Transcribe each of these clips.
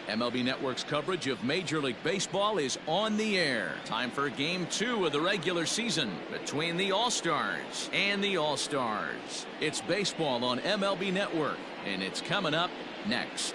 MLB Network's coverage of Major League Baseball is on the air. Time for Game 2 of the regular season between the All-Stars and the All-Stars. It's baseball on MLB Network, and it's coming up next.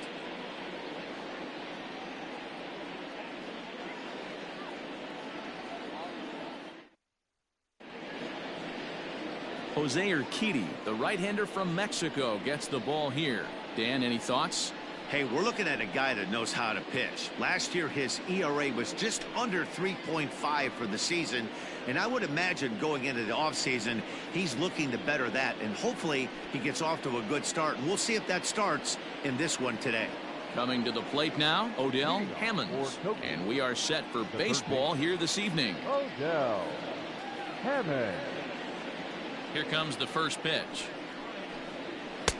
Jose Urquidy, the right-hander from Mexico, gets the ball here. Dan, any thoughts? Hey, we're looking at a guy that knows how to pitch. Last year, his ERA was just under 3.5 for the season, and I would imagine going into the offseason, he's looking to better that, and hopefully he gets off to a good start, and we'll see if that starts in this one today. Coming to the plate now, Odell Hammonds, and we are set for baseball here this evening. Odell Hammonds. Here comes the first pitch.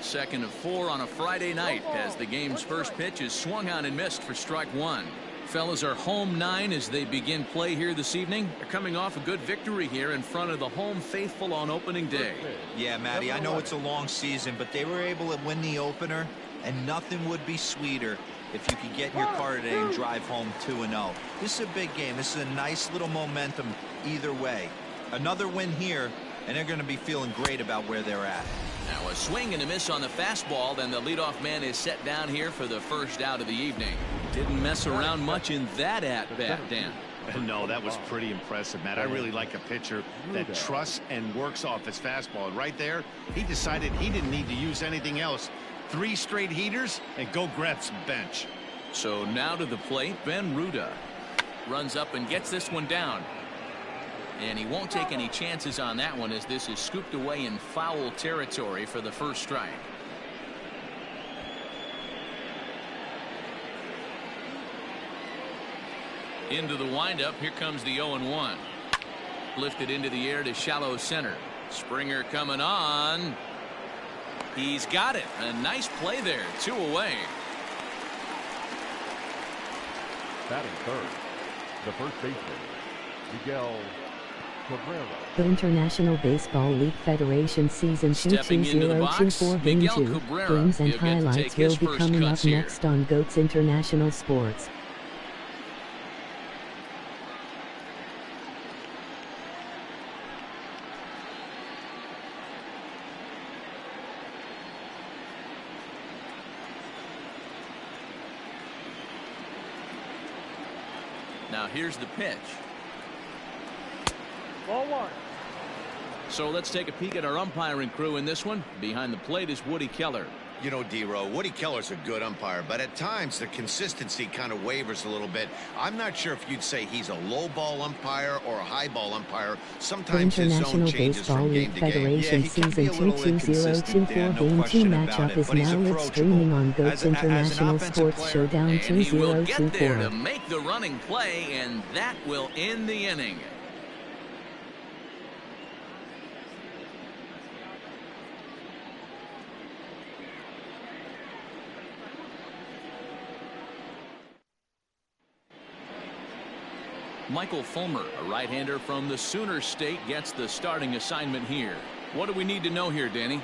Second of 4 on a Friday night as the game's first pitch is swung on and missed for strike 1. Fellas are home 9 as they begin play here this evening. They're coming off a good victory here in front of the home faithful on opening day. Yeah, Matty, I know it's a long season, but they were able to win the opener, and nothing would be sweeter if you could get in your car today and drive home 2-0. This is a big game. This is a nice little momentum either way. Another win here, and they're going to be feeling great about where they're at. Now a swing and a miss on the fastball. Then the leadoff man is set down here for the first out of the evening. Didn't mess around much in that at-bat, Dan. No, that was pretty impressive, Matt. I really like a pitcher that trusts and works off his fastball. And right there, he decided he didn't need to use anything else. 3 straight heaters and go grab some bench. So now to the plate, Ben Ruda runs up and gets this one down. And he won't take any chances on that one as this is scooped away in foul territory for the first strike. Into the windup. Here comes the 0-1. Lifted into the air to shallow center. Springer coming on. He's got it. A nice play there. 2 away. Batting third, the first baseman, Miguel Cabrera. The International Baseball League Federation Season 2024 Game 2 games and highlights will be coming up next on GOATS International Sports. Now here's the pitch. Ball 1. So let's take a peek at our umpiring crew in this one. Behind the plate is Woody Keller. You know, D-Row, Woody Keller's a good umpire, but at times the consistency kind of wavers a little bit. I'm not sure if you'd say he's a low ball umpire or a high ball umpire. Sometimes his zone changes from game to game. Federation Season 2024 Game 2 matchup is now live streaming on GOATS International Sports Showdown 2024. And he will get there to make the running play, and that will end the inning. Michael Fulmer, a right-hander from the Sooner State, gets the starting assignment here. What do we need to know here, Danny?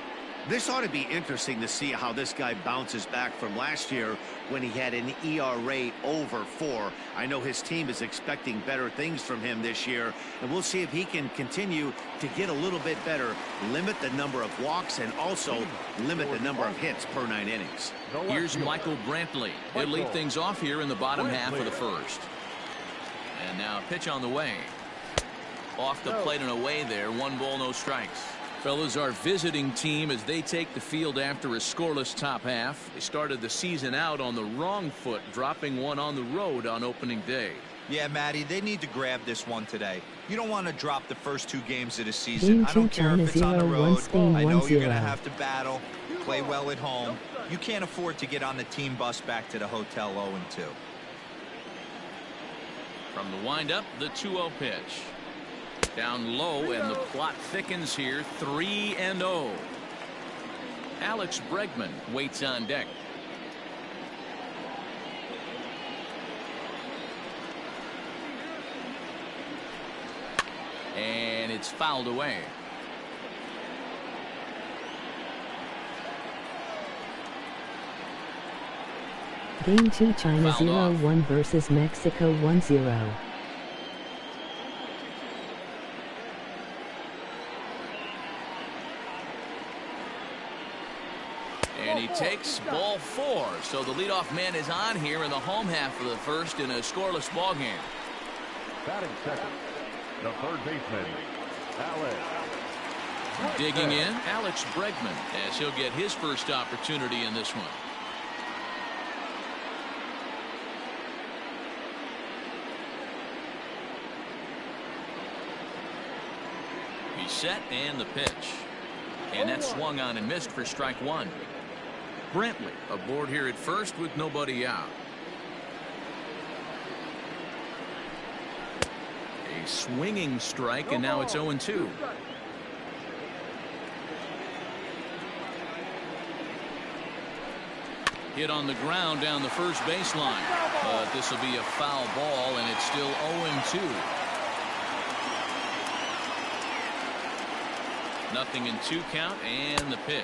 This ought to be interesting to see how this guy bounces back from last year when he had an ERA over 4. I know his team is expecting better things from him this year, and we'll see if he can continue to get a little bit better, limit the number of walks, and also limit the number of hits per 9 innings. Here's Michael Brantley. He'll lead things off here in the bottom half of the first. And now pitch on the way. Off the plate and away there. 1 ball, no strikes. Fellas, our visiting team as they take the field after a scoreless top half. They started the season out on the wrong foot, dropping one on the road on opening day. Yeah, Matty, they need to grab this one today. You don't want to drop the first 2 games of the season. I don't care if it's on the road. I know you're going to have to battle, play well at home. You can't afford to get on the team bus back to the hotel 0-2. From the windup, the 2-0 pitch. Down low, and the plot thickens here. 3-0. Alex Bregman waits on deck. And it's fouled away. Game 2 China Fouled off. 0-1 versus Mexico 1-0. And he takes ball 4. So the leadoff man is on here in the home half of the first in a scoreless ball game. Batting second, the third baseman, Alex. Digging in, Alex Bregman, as he'll get his first opportunity in this one. He's set and the pitch. And that swung on and missed for strike 1. Brantley aboard here at first with nobody out. A swinging strike, and now it's 0-2. Hit on the ground down the first baseline. But this will be a foul ball, and it's still 0-2. Nothing in 2 count, and the pitch.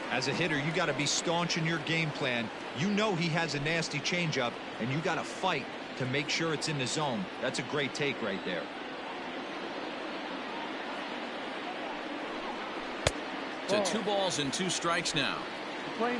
As a hitter, you got to be staunch in your game plan. You know he has a nasty changeup, and you got to fight to make sure it's in the zone. That's a great take right there. To 2 balls and 2 strikes now.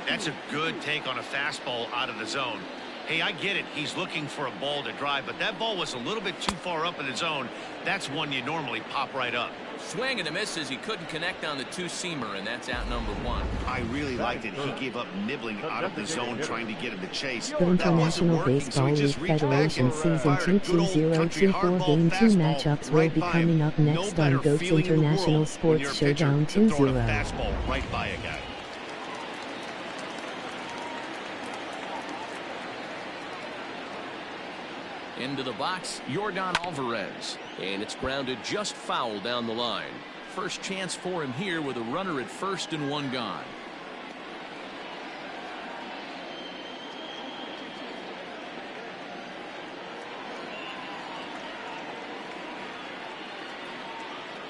That's a good take on a fastball out of the zone. Hey, I get it. He's looking for a ball to drive, but that ball was a little bit too far up in the zone. That's one you normally pop right up. Swing and a miss as he couldn't connect on the 2-seamer, and that's out number 1. I really liked it. He gave up nibbling out of the zone trying to get him to chase. The International Baseball League Federation Season 2-2024 Game 2 matchups will be coming up next on Goats International Sports Showdown 2-0. Fastball right by a guy. Into the box, Yordan Alvarez. And it's grounded just foul down the line. First chance for him here with a runner at first and 1 gone.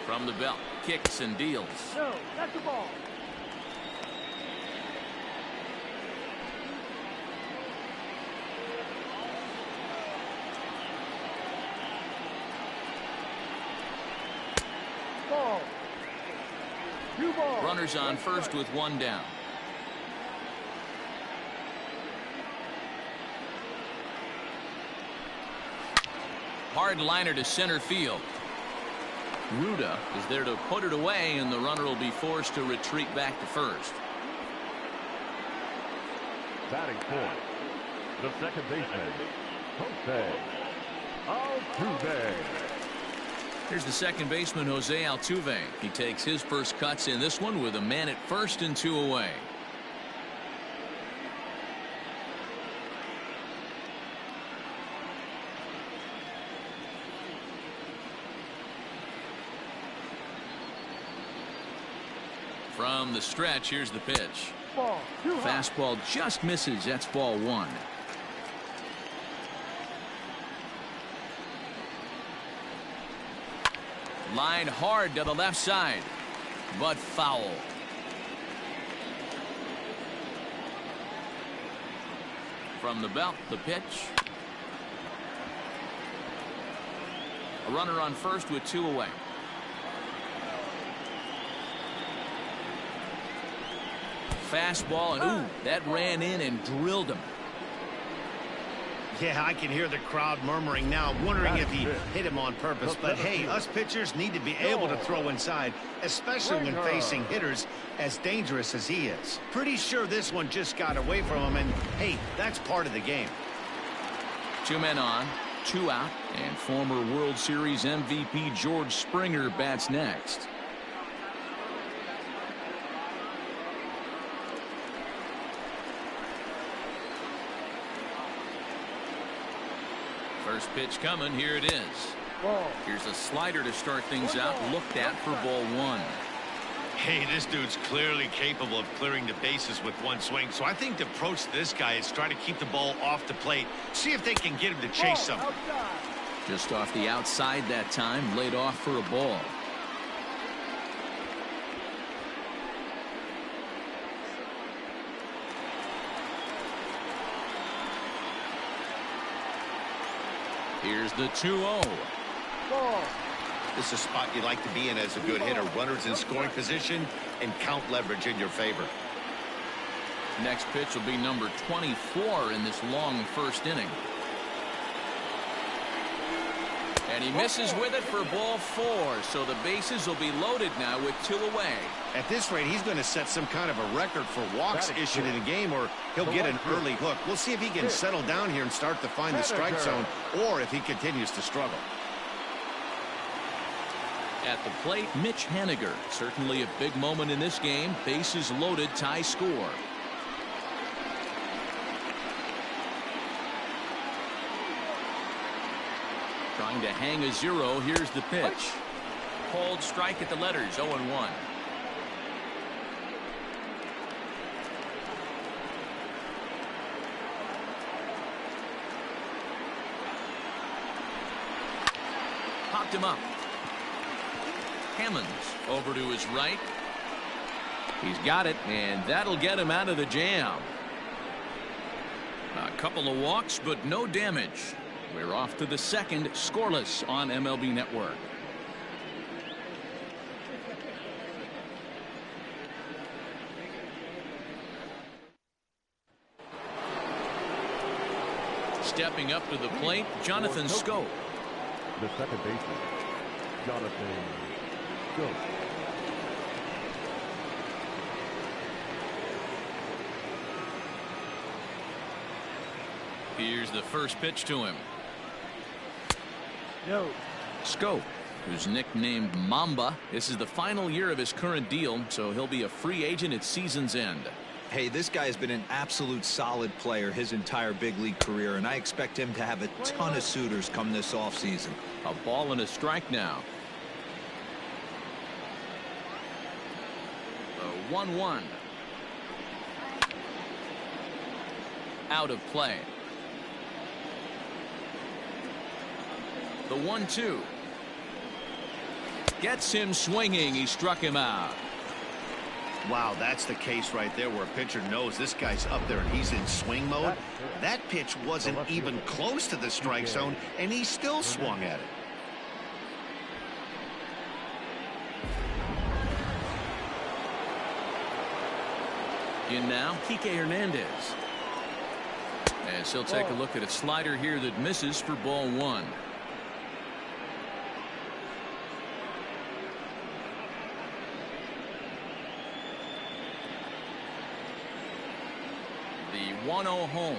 From the belt, kicks and deals. No, that's the ball. Ball. 2 balls. Runners on first with 1 down. Hard liner to center field. Ruda is there to put it away, and the runner will be forced to retreat back to first. Batting fourth, the second baseman, Jose Altuve. Here's the second baseman, Jose Altuve. He takes his first cuts in this one with a man at first and 2 away. From the stretch, here's the pitch. Ball. Fastball just misses. That's ball 1. Line hard to the left side, but foul. From the belt, the pitch. A runner on first with 2 away. Fastball, and ooh, that ran in and drilled him. Yeah, I can hear the crowd murmuring now, wondering if he hit him on purpose. But hey, us pitchers need to be able to throw inside, especially when facing hitters as dangerous as he is. Pretty sure this one just got away from him, and hey, that's part of the game. 2 men on, 2 out, and former World Series MVP George Springer bats next. First pitch coming. Here it is. Here's a slider to start things out. Looked at for ball 1. Hey, this dude's clearly capable of clearing the bases with 1 swing. So I think the approach to this guy is try to keep the ball off the plate. See if they can get him to chase something. Just off the outside that time. Laid off for a ball. Here's the 2-0. Ball. This is a spot you like to be in as a good hitter. Runners in scoring position and count leverage in your favor. Next pitch will be number 24 in this long first inning. And he misses with it for ball 4. So the bases will be loaded now with 2 away. At this rate, he's going to set some kind of a record for walks issued in a game, or he'll get an early hook. We'll see if he can settle down here and start to find the strike zone, or if he continues to struggle. At the plate, Mitch Haniger. Certainly a big moment in this game. Bases loaded, tie score. Trying to hang a 0. Here's the pitch. Called strike at the letters, 0-1. Popped him up. Hammonds over to his right. He's got it, and that'll get him out of the jam. A couple of walks, but no damage. We're off to the second, scoreless on MLB Network. Stepping up to the plate, Jonathan Schoop. The second baseman, Jonathan Schoop. Here's the first pitch to him. No. Schoop, who's nicknamed Mamba. This is the final year of his current deal, so he'll be a free agent at season's end. Hey, this guy has been an absolute solid player his entire big league career, and I expect him to have a ton of suitors come this offseason. A ball and a strike now. The 1-1. Out of play. The 1-2. Gets him swinging. He struck him out. Wow, that's the case right there where a pitcher knows this guy's up there and he's in swing mode. That pitch wasn't even close to the strike zone, and he still swung at it. In now, Kike Hernandez. As he'll take a look at a slider here that misses for ball 1. The 1-0 home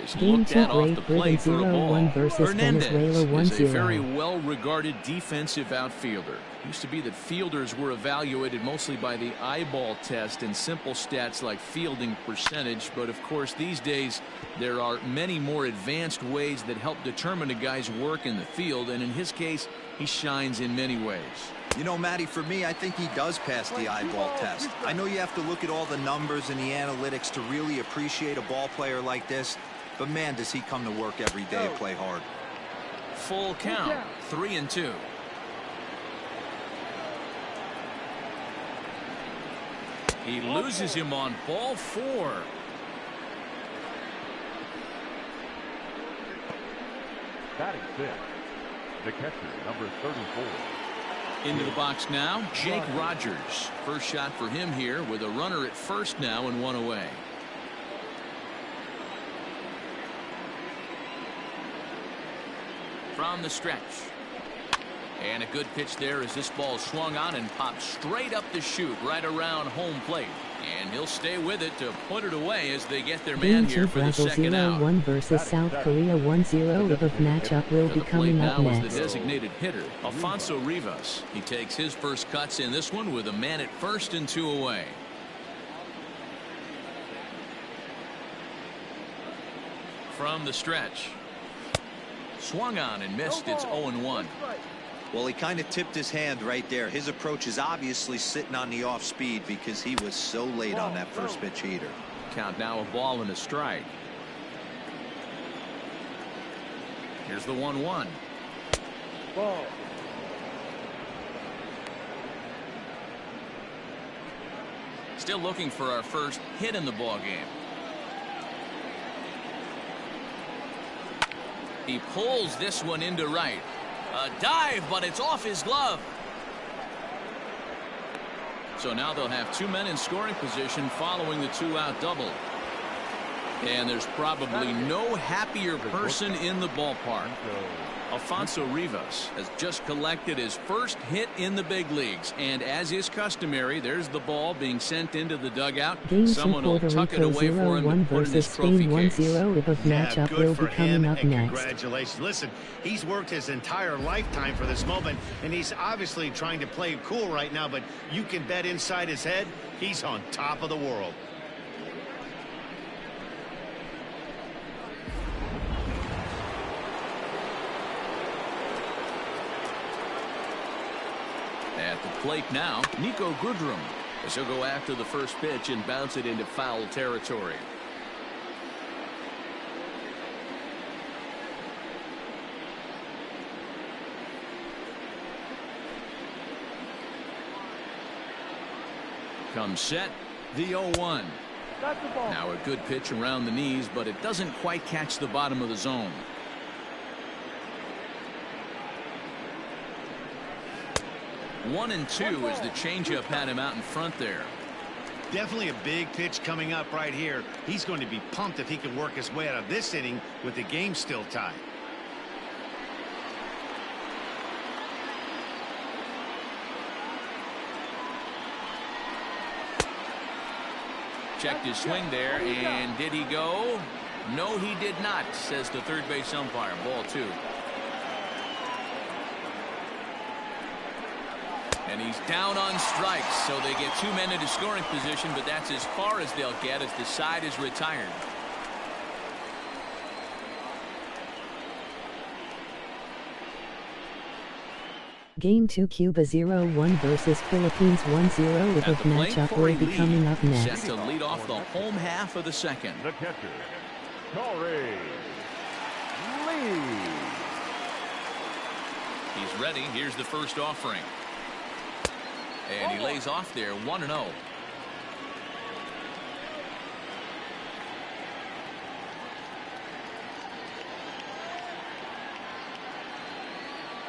is Game looked 2 at off Great the Britain plate for a ball. 0-1 versus Venezuela Hernandez is a very 1-0. well-regarded defensive outfielder. Used to be that fielders were evaluated mostly by the eyeball test and simple stats like fielding percentage, but of course these days there are many more advanced ways that help determine a guy's work in the field, and in his case he shines in many ways. You know, Matty, for me, I think he does pass the eyeball test. I know you have to look at all the numbers and the analytics to really appreciate a ball player like this, but man, does he come to work every day and play hard. Full count, 3-2. He loses him on ball 4. Batting fifth, the catcher, number 34. Into the box now, Jake Rogers. First shot for him here with a runner at first now and 1 away. From the stretch. And a good pitch there as this ball swung on and popped straight up the chute right around home plate. And he'll stay with it to put it away as they get their man Game 2 here for the Brazil second out. 0-1 versus South Korea 1-0. Ibaf matchup will be coming up now is next. the designated hitter, Alfonso Rivas. He takes his first cuts in this one with a man at first and 2 away. From the stretch. Swung on and missed. It's 0-1. Well, he kind of tipped his hand right there. His approach is obviously sitting on the off speed because he was so late on that first pitch heater. Count now, a ball and a strike. Here's the 1-1. Ball. Still looking for our first hit in the ball game. He pulls this one into right. A dive, but it's off his glove. So now they'll have 2 men in scoring position following the 2-out double. And there's probably no happier person in the ballpark. Alfonso Rivas has just collected his first hit in the big leagues. And as is customary, there's the ball being sent into the dugout. Games Someone in will Puerto tuck it Rico away for him 0-1 to put in his versus trophy Spain case. 1-0. Ibaf matchup good will for be coming him, up and next. congratulations. Listen, he's worked his entire lifetime for this moment, and he's obviously trying to play it cool right now, but you can bet inside his head, he's on top of the world. At the plate now, Nico Goodrum, as he'll go after the first pitch and bounce it into foul territory. Comes set, the 0-1. Now a good pitch around the knees, but it doesn't quite catch the bottom of the zone. One and two as the changeup had him out in front there. Definitely a big pitch coming up right here. He's going to be pumped if he can work his way out of this inning with the game still tied. Checked his swing there, and did he go? No, he did not, says the third base umpire. Ball 2. And he's down on strikes, so they get 2 men into scoring position, but that's as far as they'll get as the side is retired. Game 2 Cuba 0-1 versus Philippines 1-0. Ibaf matchup will be coming up next. Set to lead off the home half of the second. The catcher, Corey Lee. He's ready. Here's the first offering. And he lays off there 1-0.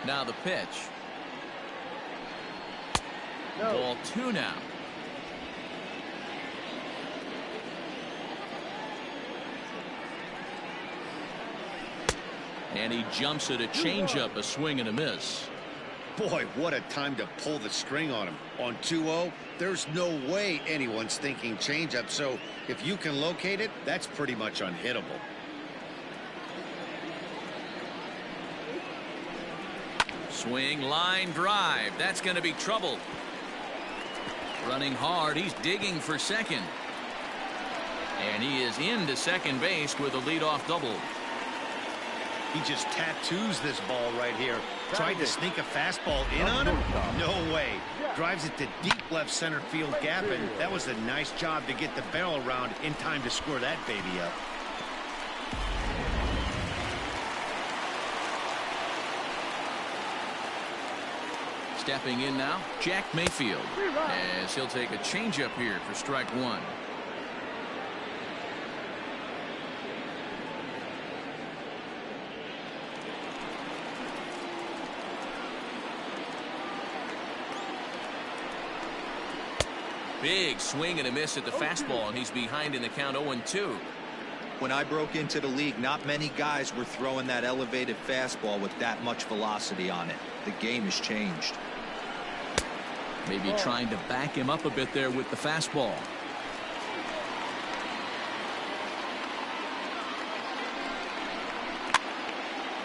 Now the pitch. Ball 2 now. And he jumps at a changeup, a swing and a miss. Boy, what a time to pull the string on him. On 2-0, there's no way anyone's thinking changeup, so if you can locate it, that's pretty much unhittable. Swing, line, drive. That's going to be trouble. Running hard. He's digging for second. And he is into second base with a leadoff double. He just tattoos this ball right here. Tried to sneak a fastball in on him? No way. Drives it to deep left center field gap, and that was a nice job to get the barrel around in time to score that baby up. Stepping in now, Jack Mayfield, as he'll take a changeup here for strike 1. Big swing and a miss at the fastball, and he's behind in the count 0-2. When I broke into the league, not many guys were throwing that elevated fastball with that much velocity on it. The game has changed. Maybe trying to back him up a bit there with the fastball.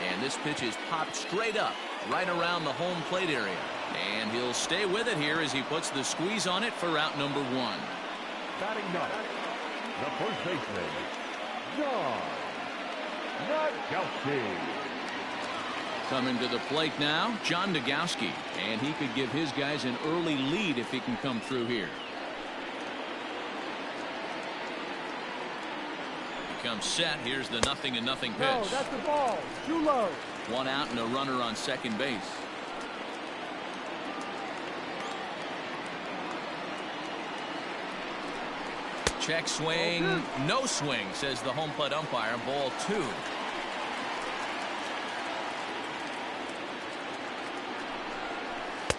And this pitch is popped straight up, right around the home plate area. And he'll stay with it here as he puts the squeeze on it for out number 1. Batting ninth, the first baseman, John Nagowski. Coming to the plate now, John Nagowski, and he could give his guys an early lead if he can come through here. He comes set. Here's the 0-0 pitch. No, that's the ball. Too low. 1 out and a runner on second base. Check swing, no swing, says the home plate umpire. Ball 2.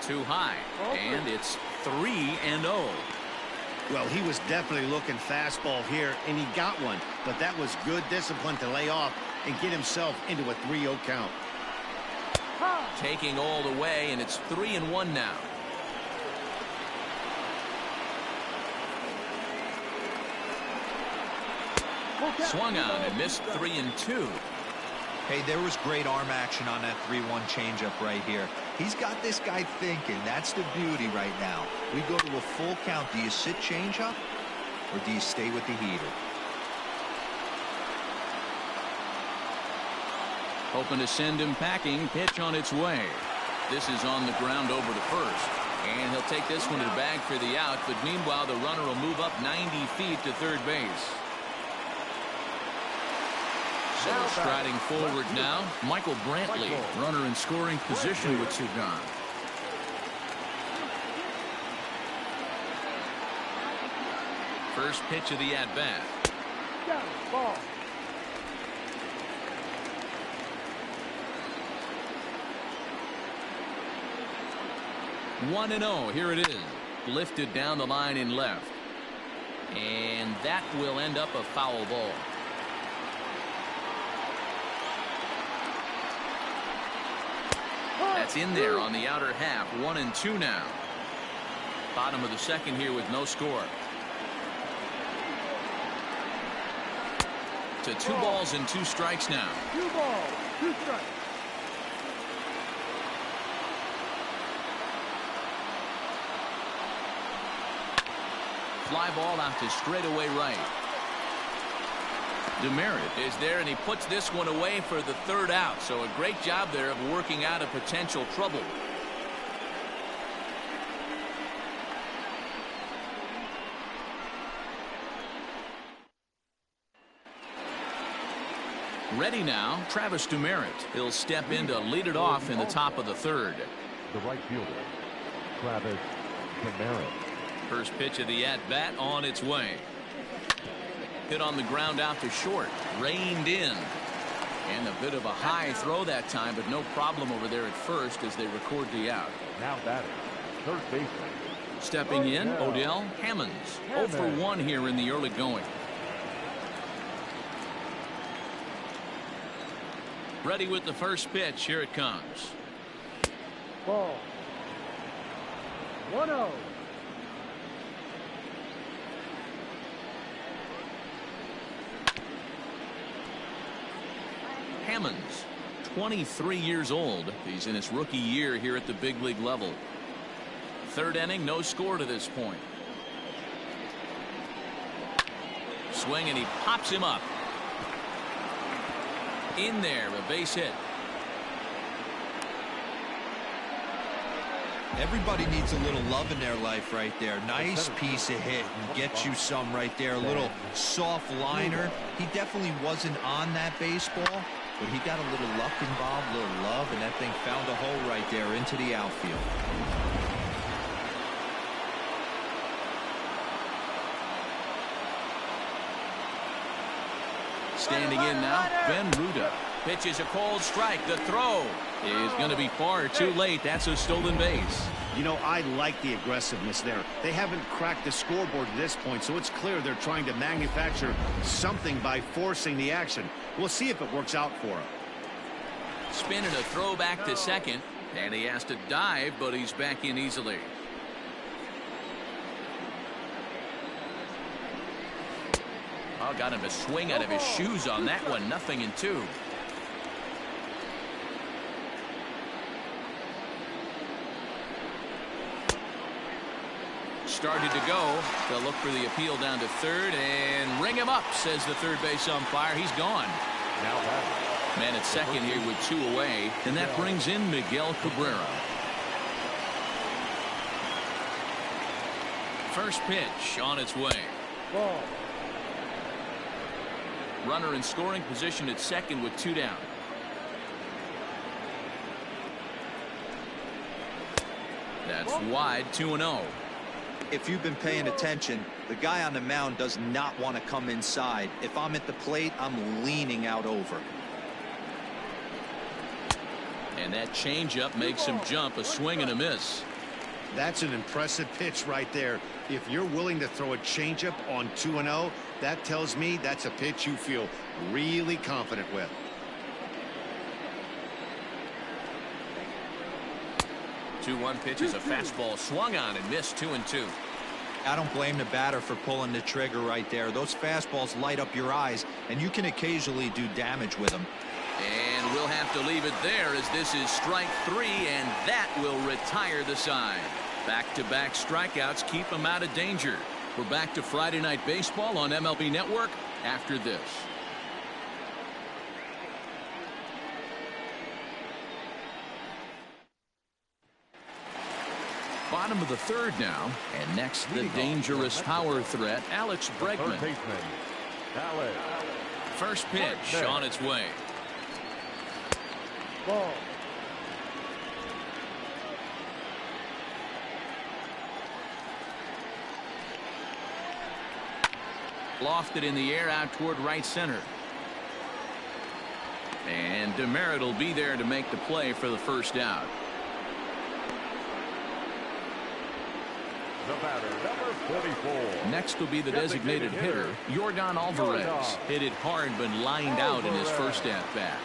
Too high, and it's 3-0. Well, he was definitely looking fastball here, and he got one. But that was good discipline to lay off and get himself into a 3-0 count. Taking all the way, and it's 3-1 now. Swung on and missed 3-2. Hey, there was great arm action on that 3-1 changeup right here. He's got this guy thinking. That's the beauty right now. We go to a full count. Do you sit changeup or do you stay with the heater? Hoping to send him packing. Pitch on its way. This is on the ground over to first. And he'll take this one to the bag for the out. But meanwhile, the runner will move up 90 feet to third base. So striding forward now, Michael Brantley, runner in scoring position with two gone. First pitch of the at-bat. Ball. 1-0. Here it is. Lifted down the line in left. And that will end up a foul ball. That's in there on the outer half. 1-2 now. Bottom of the second here with no score. To 2 balls and 2 strikes now. 2 balls, 2 strikes. Fly ball out to straightaway right. Demerit is there, and he puts this one away for the third out. So a great job there of working out a potential trouble. Ready now, Travis Demerit. He'll step in to lead it off in the top of the third. The right fielder, Travis Demerit. First pitch of the at-bat on its way. Hit on the ground out to short. Reined in. And a bit of a high throw that time, but no problem over there at first as they record the out. Now batting, third baseman. Stepping in, Odell Hammonds. 0 for 1 here in the early going. Ready with the first pitch. Here it comes. Ball. 1-0. Hammonds, 23 years old. He's in his rookie year here at the big league level. Third inning, no score to this point. Swing, and he pops him up. In there, a base hit. Everybody needs a little love in their life right there. Nice piece of hit, and get you some right there. A little soft liner. He definitely wasn't on that baseball, but he got a little luck involved, a little love, and that thing found a hole right there into the outfield. Standing in now, Ben Ruda. Pitches a cold strike. The throw is going to be far too late. That's a stolen base. You know, I like the aggressiveness there. They haven't cracked the scoreboard at this point, so it's clear they're trying to manufacture something by forcing the action. We'll see if it works out for him. Spinning a throw back to second, and he has to dive, but he's back in easily. Oh, got him to swing out of his shoes on that one. 0-2. Started to go. They'll look for the appeal down to third and ring him up, says the third base umpire. He's gone. Now batting. Man at second here with 2 away, and that brings in Miguel Cabrera. First pitch on its way. Ball. Runner in scoring position at second with 2 down. That's wide. 2-0. If you've been paying attention, the guy on the mound does not want to come inside. If I'm at the plate, I'm leaning out over. And that changeup makes him jump. A swing and a miss. That's an impressive pitch right there. If you're willing to throw a changeup on 2-0, that tells me that's a pitch you feel really confident with. The 2-1 pitch is a fastball swung on and missed. 2-2. I don't blame the batter for pulling the trigger right there. Those fastballs light up your eyes, and you can occasionally do damage with them. And we'll have to leave it there as this is strike 3, and that will retire the side. Back-to-back strikeouts keep them out of danger. We're back to Friday Night Baseball on MLB Network after this. Bottom of the third now, and next the dangerous power threat, Alex Bregman. First pitch on its way. Ball. Lofted in the air out toward right center. And Demerit will be there to make the play for the first out. The batter, number 44. Next will be the designated hitter, Yordan Alvarez. Hit it hard but lined out in his first at-bat.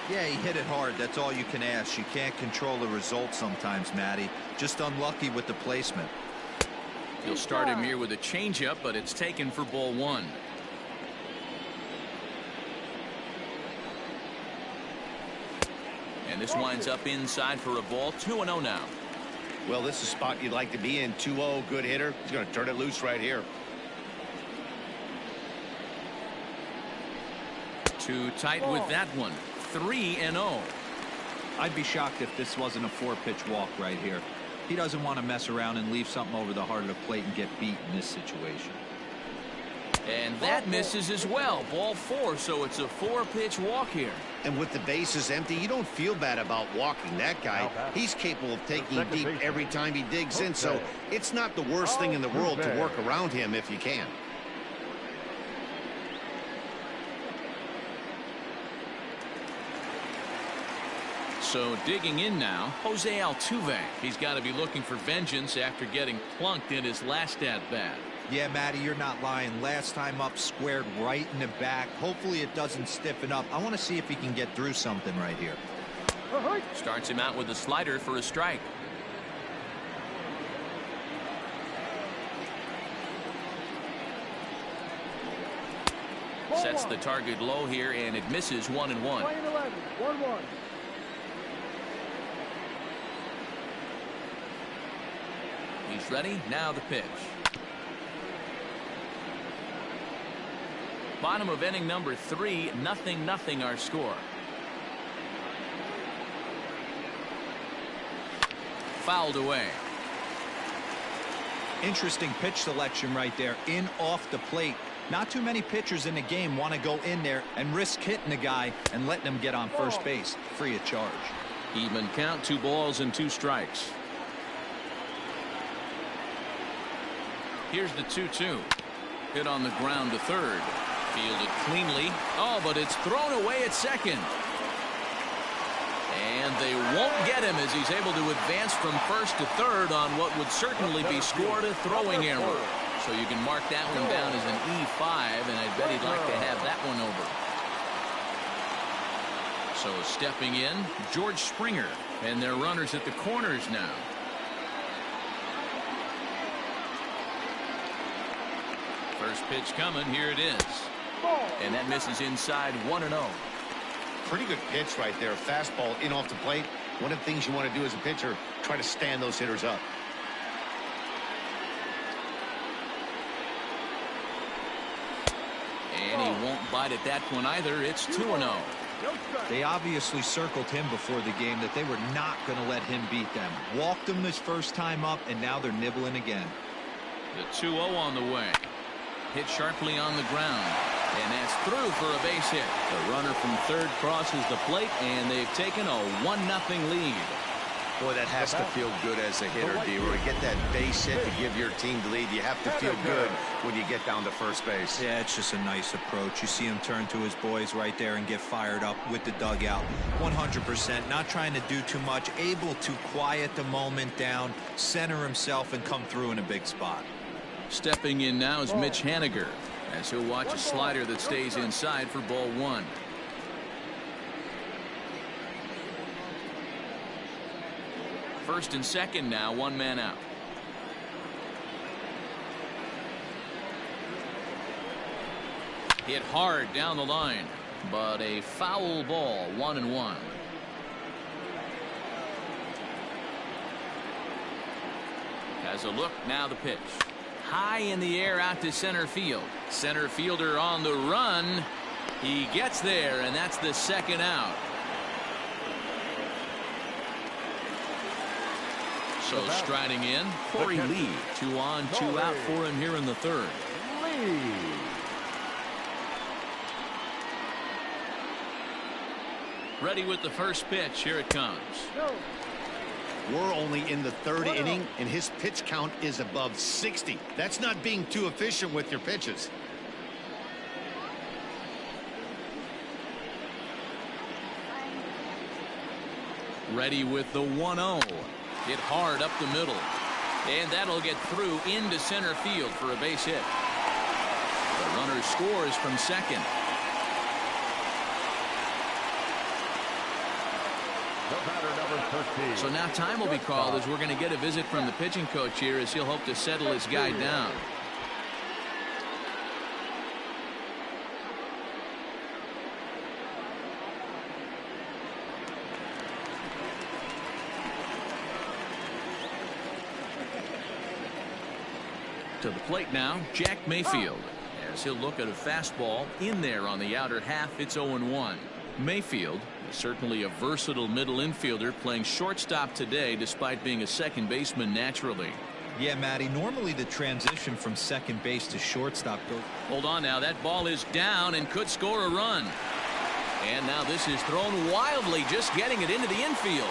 Yeah, he hit it hard. That's all you can ask. You can't control the result sometimes, Matty. Just unlucky with the placement. He'll start him here with a changeup, but it's taken for ball 1. And this winds up inside for a ball. 2-0 now. Well, this is a spot you'd like to be in. 2-0, good hitter. He's going to turn it loose right here. Too tight with that one. 3-0. I'd be shocked if this wasn't a 4-pitch walk right here. He doesn't want to mess around and leave something over the heart of the plate and get beat in this situation. And that misses as well. Ball 4, so it's a 4-pitch walk here. And with the bases empty, you don't feel bad about walking that guy. He's capable of taking deep every time he digs in, so it's not the worst thing in the world to work around him if you can. So digging in now, Jose Altuve. He's got to be looking for vengeance after getting plunked in his last at-bat. Yeah, Matty, you're not lying. Last time up, squared right in the back. Hopefully it doesn't stiffen up. I want to see if he can get through something right here. Starts him out with a slider for a strike. Sets the target low here, and it misses. 1-1. 1-1. He's ready. Now the pitch. Bottom of inning number 3, 0-0 our score. Fouled away. Interesting pitch selection right there. In off the plate. Not too many pitchers in the game want to go in there and risk hitting the guy and letting him get on first base free of charge. Even count, 2 balls and 2 strikes. Here's the 2-2. Hit on the ground to third. Fielded cleanly. Oh, but it's thrown away at second. And they won't get him as he's able to advance from first to third on what would certainly be scored a throwing error. So you can mark that one down as an E5, and I bet he'd like to have that one over. So stepping in, George Springer, and their runners at the corners now. First pitch coming. Here it is. And that misses inside. 1-0. Pretty good pitch right there. Fastball in off the plate. One of the things you want to do as a pitcher, try to stand those hitters up. And he won't bite at that one either. It's 2-0. They obviously circled him before the game that they were not going to let him beat them. Walked him his first time up, and now they're nibbling again. The 2-0 on the way. Hit sharply on the ground. And that's through for a base hit. The runner from third crosses the plate, and they've taken a 1-0 lead. Boy, that has to feel good as a hitter, D-Roy. To get that base hit to give your team the lead, you have to feel good when you get down to first base. Yeah, it's just a nice approach. You see him turn to his boys right there and get fired up with the dugout. 100%, not trying to do too much, able to quiet the moment down, center himself, and come through in a big spot. Stepping in now is Mitch Haniger, as he'll watch a slider that stays inside for ball one. First and second now, one man out. Hit hard down the line, but a foul ball, 1-1. Has a look, now the pitch. High in the air out to center field. Center fielder on the run. He gets there, and that's the second out. So striding in, Corey Lee. 2 on, 2 out for him here in the third. Ready with the first pitch. Here it comes. We're only in the third inning, and his pitch count is above 60. That's not being too efficient with your pitches. Ready with the 1-0. Hit hard up the middle. And that'll get through into center field for a base hit. The runner scores from second. So now time will be called as we're going to get a visit from the pitching coach here as he'll hope to settle his guy down. To the plate now, Jack Mayfield, as he'll look at a fastball in there on the outer half. It's 0-1. Mayfield is certainly a versatile middle infielder, playing shortstop today despite being a second baseman naturally. Yeah, Matty, normally the transition from second base to shortstop goes. Hold on now, that ball is down and could score a run. And now this is thrown wildly, just getting it into the infield.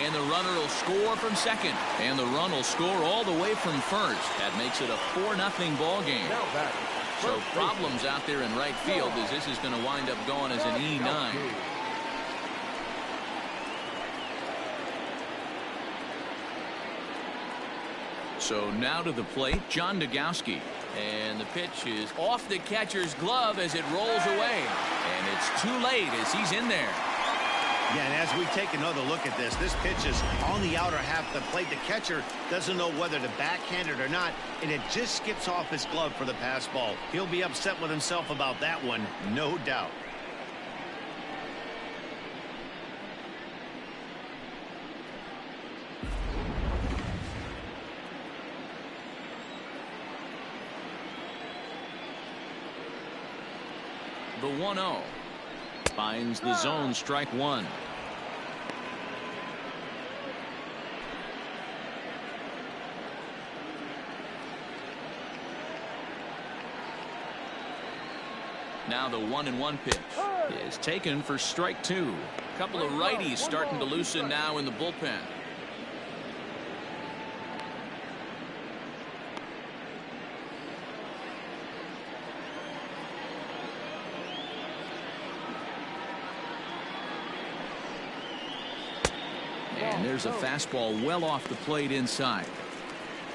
And the runner will score from second. And the run will score all the way from first. That makes it a 4-0 ball game. So problems out there in right field as this is going to wind up going as an E9. So now to the plate, John Nogowski. And the pitch is off the catcher's glove as it rolls away. And it's too late as he's in there. Yeah, and as we take another look at this pitch is on the outer half of the plate. The catcher doesn't know whether to backhand it or not, and it just skips off his glove for the pass ball. He'll be upset with himself about that one, no doubt. The 1-0 finds the zone, strike one. Now the 1-1 pitch is taken for strike two. A couple of righties starting to loosen now in the bullpen. And there's a fastball well off the plate inside.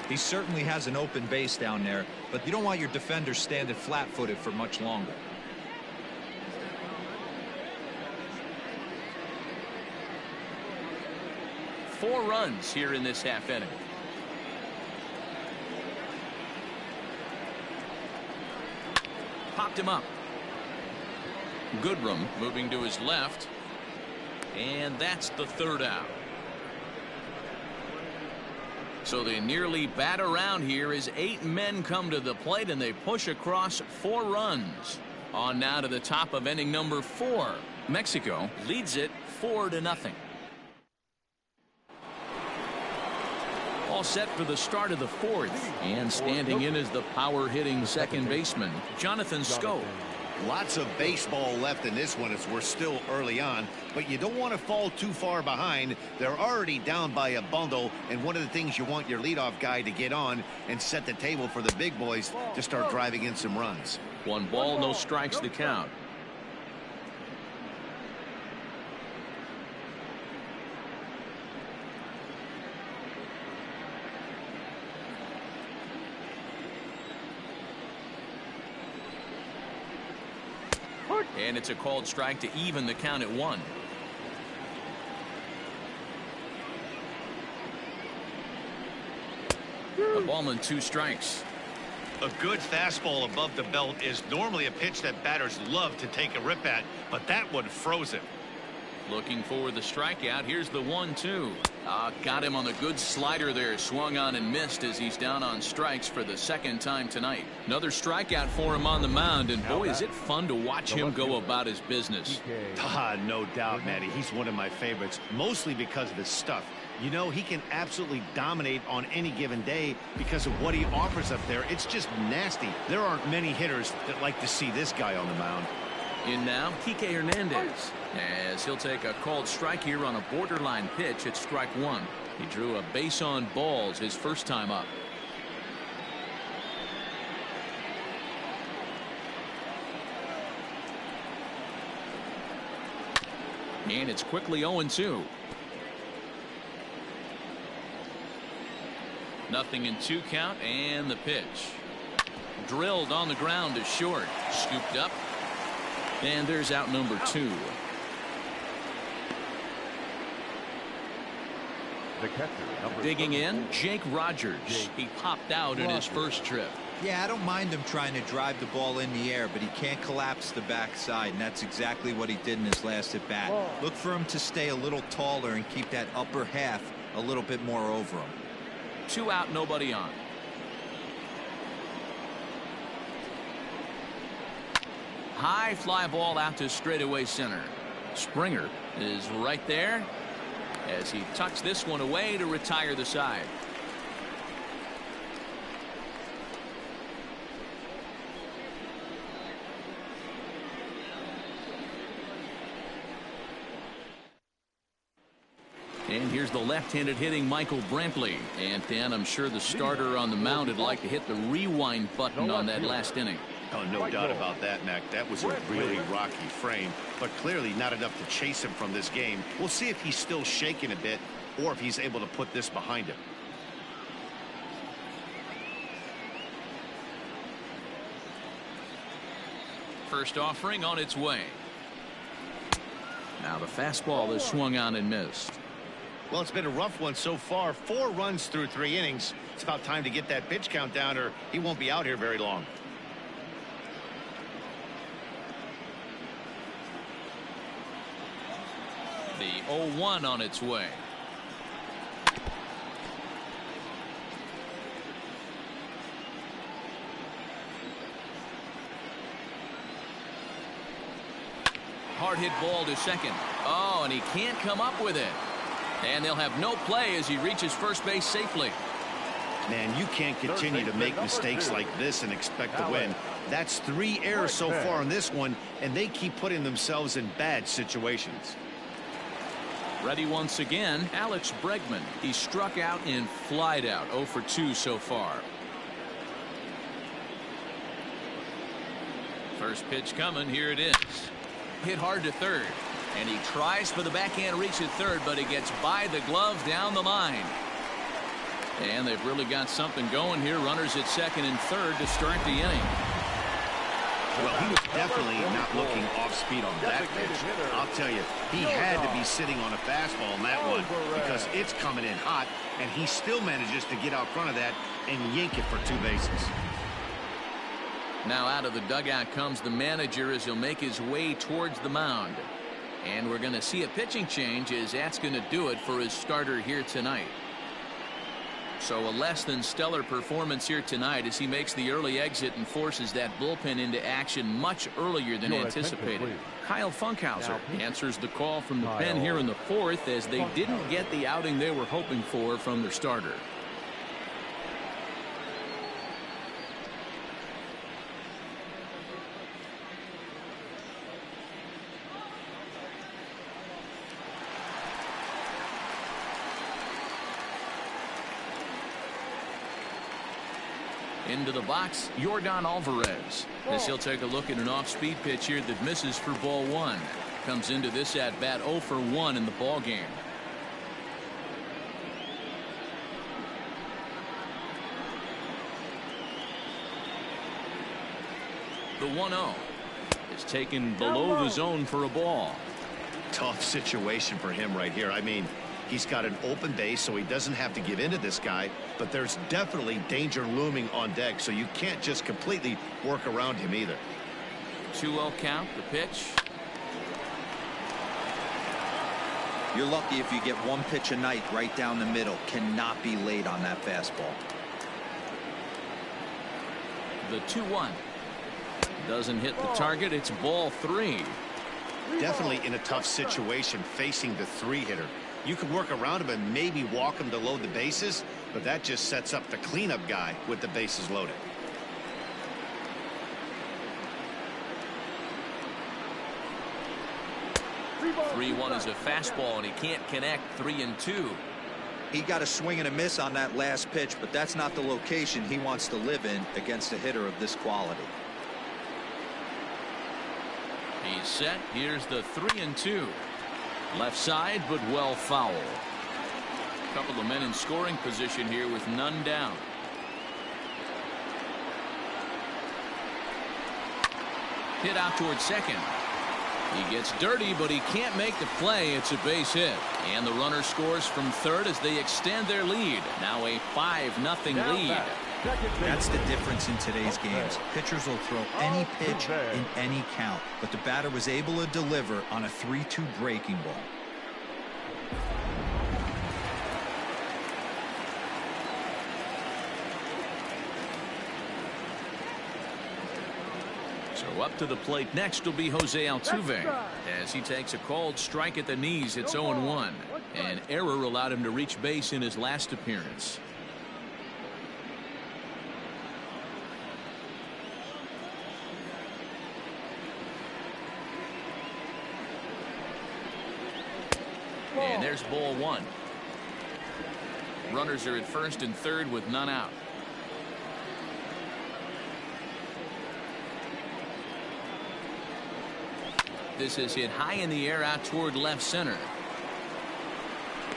He certainly has an open base down there, but you don't want your defender standing flat-footed for much longer. Four runs here in this half inning. Popped him up. Goodrum moving to his left. And that's the third out. So they nearly bat around here as 8 men come to the plate and they push across 4 runs. On now to the top of inning number 4. Mexico leads it 4-0. All set for the start of the 4th. And standing in is the power hitting second baseman, Jonathan Schoop. Lots of baseball left in this one as we're still early on, but you don't want to fall too far behind. They're already down by a bundle, and one of the things you want your leadoff guy to get on and set the table for the big boys to start driving in some runs. 1 ball, no strikes the count. And it's a called strike to even the count at 1. A ball and 2 strikes. A good fastball above the belt is normally a pitch that batters love to take a rip at, but that one froze it. Looking for the strikeout. Here's the 1-2. Got him on the good slider there. Swung on and missed as he's down on strikes for the 2nd time tonight. Another strikeout for him on the mound, and boy, is it fun to watch him go about his business. No doubt, Matty. He's one of my favorites, mostly because of his stuff. You know, he can absolutely dominate on any given day because of what he offers up there. It's just nasty. There aren't many hitters that like to see this guy on the mound. In now, Kike Hernandez, as he'll take a called strike here on a borderline pitch at strike 1. He drew a base on balls his first time up. And it's quickly 0-2. Nothing in 2 count, and the pitch. Drilled on the ground to short. Scooped up. And there's out number 2. Digging in, Jake Rogers. He popped out in his first trip. Yeah, I don't mind him trying to drive the ball in the air, but he can't collapse the backside, and that's exactly what he did in his last at bat. Look for him to stay a little taller and keep that upper half a little bit more over him. 2 out, nobody on. High fly ball out to straightaway center. Springer is right there as he tucks this one away to retire the side. And here's the left-handed hitting Michael Brantley. And Dan, I'm sure the starter on the mound would like to hit the rewind button on that last inning. Oh, no doubt about that, Mac. That was a really rocky frame, but clearly not enough to chase him from this game. We'll see if he's still shaking a bit or if he's able to put this behind him. First offering on its way. Now the fastball is swung on and missed. Well, it's been a rough one so far. 4 runs through 3 innings. It's about time to get that pitch count down or he won't be out here very long. The 0-1 on its way. Hard hit ball to second. Oh, and he can't come up with it. And they'll have no play as he reaches first base safely. Man, you can't continue to make mistakes like this and expect to win. That's 3 errors so far in this one, and they keep putting themselves in bad situations. Ready once again, Alex Bregman. He struck out and flied out. 0 for 2 so far. First pitch coming. Here it is. Hit hard to third. And he tries for the backhand reach at third, but he gets by the glove down the line. And they've really got something going here. Runners at second and third to start the inning. Well, he was definitely not looking off speed on that pitch. I'll tell you, he had to be sitting on a fastball on that one because it's coming in hot, and he still manages to get out front of that and yank it for 2 bases. Now out of the dugout comes the manager as he'll make his way towards the mound. And we're going to see a pitching change as that's going to do it for his starter here tonight. So a less than stellar performance here tonight as he makes the early exit and forces that bullpen into action much earlier than anticipated. Kyle Funkhauser answers the call from the pen here in the 4th as they didn't get the outing they were hoping for from their starter. Into the box, Yordan Alvarez. As he'll take a look at an off-speed pitch here that misses for ball one. Comes into this at-bat 0 for 1 in the ball game. The 1-0 is taken below the zone for a ball. Tough situation for him right here. I mean, he's got an open base, so he doesn't have to give in to this guy, but there's definitely danger looming on deck, so you can't just completely work around him either. 2-0 count, the pitch. You're lucky if you get one pitch a night right down the middle. Cannot be late on that fastball. The 2-1 doesn't hit the target. It's ball 3. Definitely in a tough situation facing the 3-hitter. You can work around him and maybe walk him to load the bases, but that just sets up the cleanup guy with the bases loaded. Three one is a fastball, and he can't connect. 3-2. He got a swing and a miss on that last pitch, but that's not the location he wants to live in against a hitter of this quality. He's set. Here's the 3-2. Left side, but well foul. A couple of men in scoring position here with none down. Hit out towards second. He gets dirty, but he can't make the play. It's a base hit. And the runner scores from third as they extend their lead. Now a 5-0 lead. That's the difference in today's games. Pitchers will throw any pitch in any count, but the batter was able to deliver on a 3-2 breaking ball. So up to the plate next will be Jose Altuve. As he takes a called strike at the knees, it's 0-1. An error allowed him to reach base in his last appearance. And there's ball 1. Runners are at first and third with none out. This is hit high in the air out toward left center.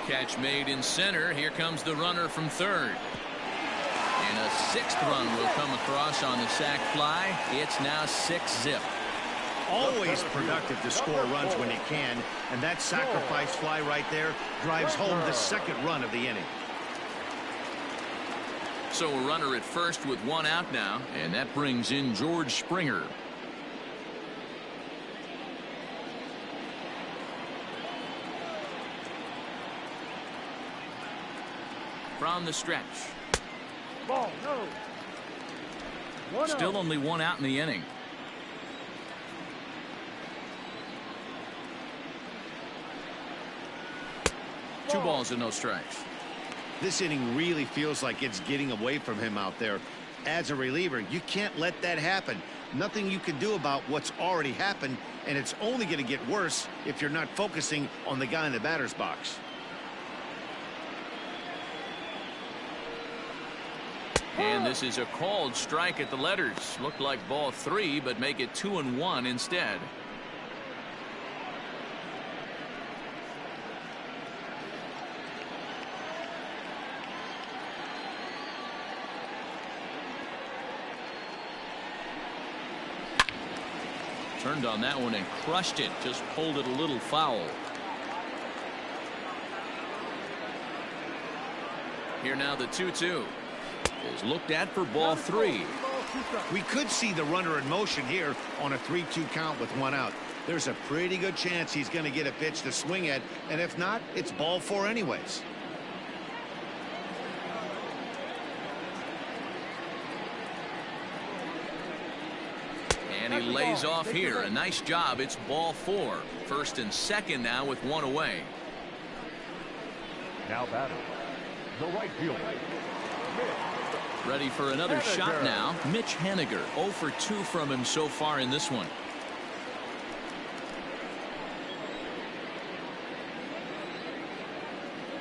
Catch made in center. Here comes the runner from third. And a 6th run will come across on the sac fly. It's now 6-0. Always productive to score runs when he can, and that sacrifice fly right there drives home the 2nd run of the inning. So a runner at first with 1 out now, and that brings in George Springer. From the stretch. Ball, no. Still only 1 out in the inning. Two balls and no strikes. This inning really feels like it's getting away from him out there. As a reliever, you can't let that happen. Nothing you can do about what's already happened, and it's only going to get worse if you're not focusing on the guy in the batter's box. And this is a called strike at the letters. Looked like ball 3, but make it 2-1 instead. Turned on that one and crushed it. Just pulled it a little foul. Here now the 2-2 is looked at for ball 3. We could see the runner in motion here on a 3-2 count with 1 out. There's a pretty good chance he's going to get a pitch to swing at, and if not, it's ball 4 anyways. And he lays off here. A nice job. It's ball 4. First and second now with 1 away. Now batting, the right fielder. Ready for another shot now. Mitch Haniger. 0 for 2 from him so far in this one.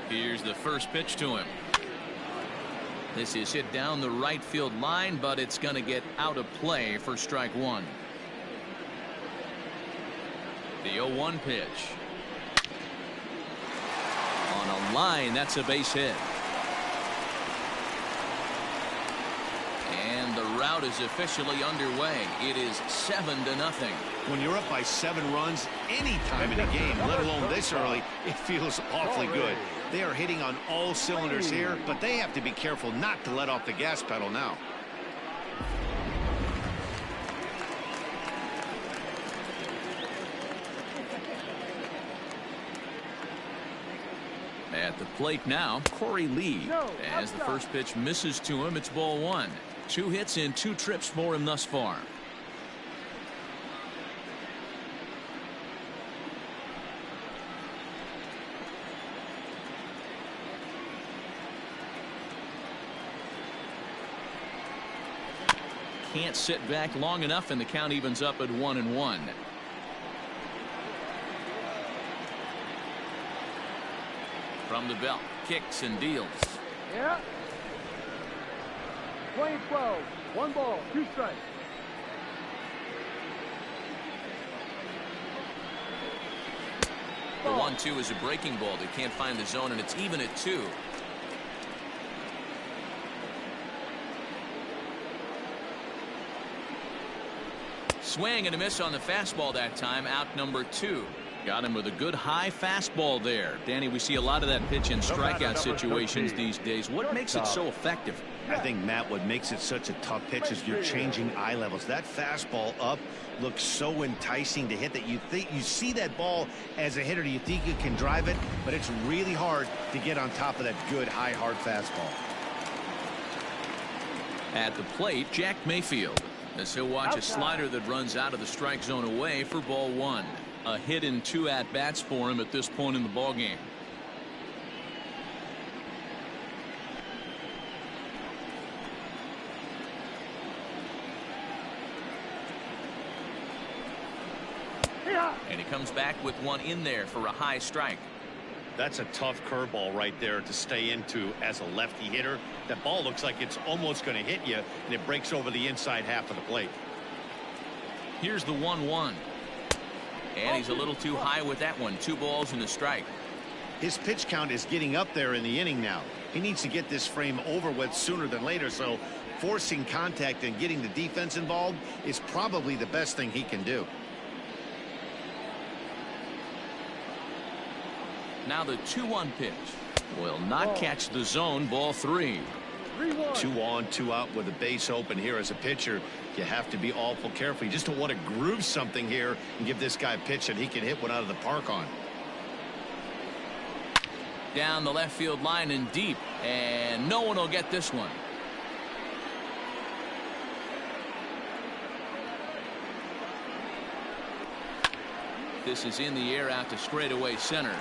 Here's the first pitch to him. This is hit down the right field line, but it's going to get out of play for strike one. The 0-1 pitch. On a line, that's a base hit. And the rout is officially underway. It is 7-0. When you're up by 7 runs any time in a game, let alone this early, it feels awfully good. They are hitting on all cylinders here, but they have to be careful not to let off the gas pedal now. At the plate now, Corey Lee. As the first pitch misses to him, it's ball 1. 2 hits in 2 trips for him thus far. Can't sit back long enough, and the count evens up at 1-1. From the belt, kicks and deals. Yeah. 20-12. 1 ball, 2 strikes. The 1-2 is a breaking ball. They can't find the zone, and it's even at 2. Swing and a miss on the fastball that time. Out number 2. Got him with a good high fastball there. Danny, we see a lot of that pitch in strikeout situations these days. What makes it so effective? I think, Matt, what makes it such a tough pitch is you're changing eye levels. That fastball up looks so enticing to hit that you think you see that ball as a hitter. You think you can drive it, but it's really hard to get on top of that good high hard fastball. At the plate, Jack Mayfield, as he'll watch a slider that runs out of the strike zone away for ball 1. A hit in 2 at-bats for him at this point in the ball game. And he comes back with one in there for a high strike. That's a tough curveball right there to stay into as a lefty hitter. That ball looks like it's almost going to hit you, and it breaks over the inside half of the plate. Here's the 1-1. And he's a little too high with that one. 2 balls and a strike. His pitch count is getting up there in the inning now. He needs to get this frame over with sooner than later, so forcing contact and getting the defense involved is probably the best thing he can do. Now the 2-1 pitch will not catch the zone. Ball 3. 2 on, 2 out with a base open here. As a pitcher, you have to be awful careful. You just don't want to groove something here and give this guy a pitch that he can hit one out of the park on. Down the left field line and deep, and no one will get this one. This is in the air out to straightaway center.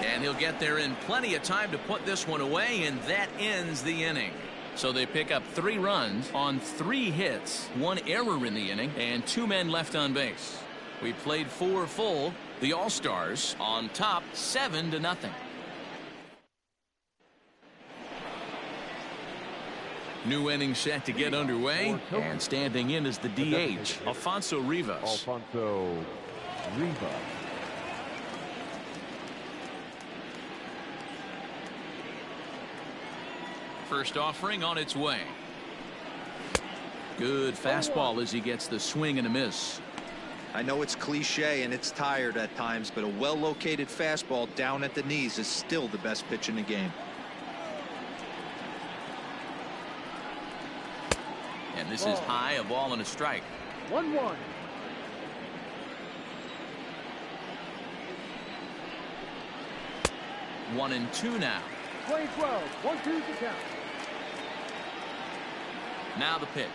And he'll get there in plenty of time to put this one away, and that ends the inning. So they pick up 3 runs on 3 hits, 1 error in the inning, and 2 men left on base. We played 4 full. The All-Stars on top 7-0. New inning set to get underway, and standing in is the DH, Alfonso Rivas. Alfonso Rivas. First offering on its way. Good fastball as he gets the swing and a miss. I know it's cliche and it's tired at times, but a well-located fastball down at the knees is still the best pitch in the game. And this is high, a ball and a strike. 1-1. One and 2 now. 20-12. 1-2 to count. Now the pitch.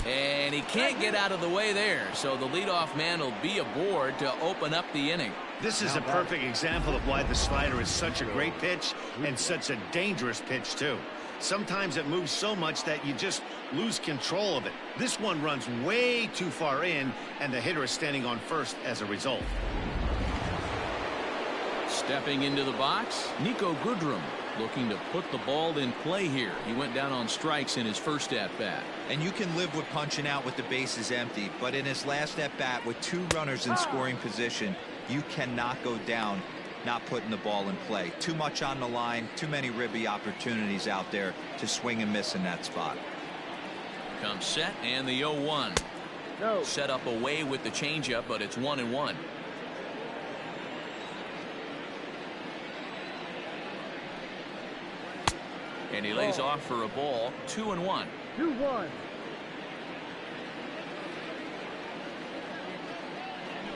And he can't get out of the way there, so the leadoff man will be aboard to open up the inning. This is a perfect example of why the slider is such a great pitch and such a dangerous pitch, too. Sometimes it moves so much that you just lose control of it. This one runs way too far in, and the hitter is standing on first as a result. Stepping into the box, Nico Goodrum looking to put the ball in play here. He went down on strikes in his first at-bat. And you can live with punching out with the bases empty, but in his last at-bat with 2 runners in scoring position, you cannot go down not putting the ball in play. Too much on the line, too many ribby opportunities out there to swing and miss in that spot. Comes set, and the 0-1. No. Set up away with the changeup, but it's 1-1. And he lays off for a ball. 2-1. 2-1.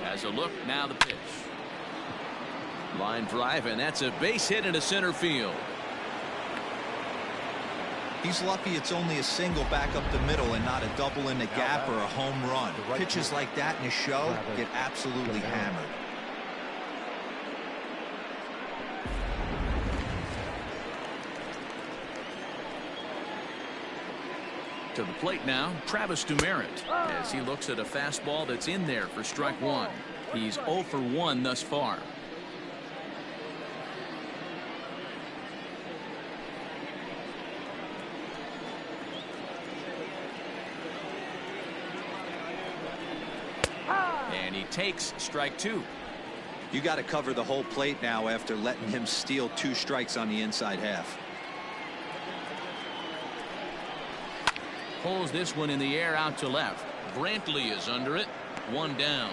Has a look, now the pitch. Line drive, and that's a base hit into center field. He's lucky it's only a single back up the middle and not a double in the gap or a home run. Pitches like that in a show get absolutely hammered. To the plate now, Travis Dumerit, as he looks at a fastball that's in there for strike 1. He's 0 for 1 thus far. And he takes strike 2. You got to cover the whole plate now after letting him steal 2 strikes on the inside half. Pulls this one in the air out to left. Brantley is under it. 1 down.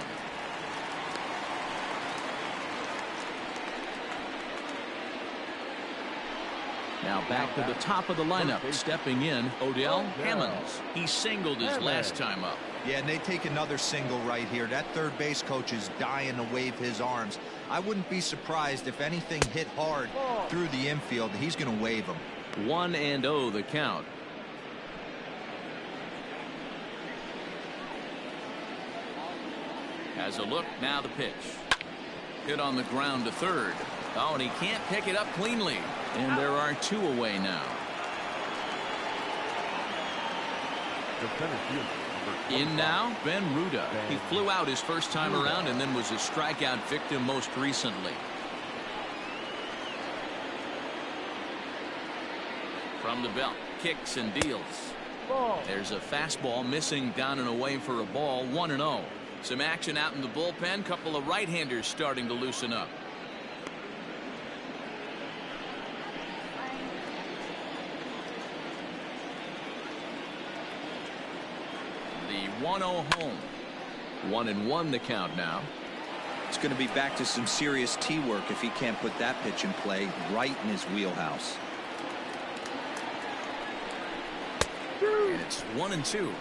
Now back to the top of the lineup. Stepping in, Odell Hammonds. He singled his last time up. Yeah, and they take another single right here. That third base coach is dying to wave his arms. I wouldn't be surprised if anything hit hard through the infield. He's going to wave them. 1-0 the count. Has a look, now the pitch. Hit on the ground to third. Oh, and he can't pick it up cleanly. And there are 2 away now. In now, Ben Ruda. He flew out his first time around and then was a strikeout victim most recently. From the belt, kicks and deals. There's a fastball missing down and away for a ball. 1-0. Some action out in the bullpen. Couple of right-handers starting to loosen up. The 1-0 home. 1-1 the count now. It's going to be back to some serious tee work if he can't put that pitch in play right in his wheelhouse. And it's 1-2.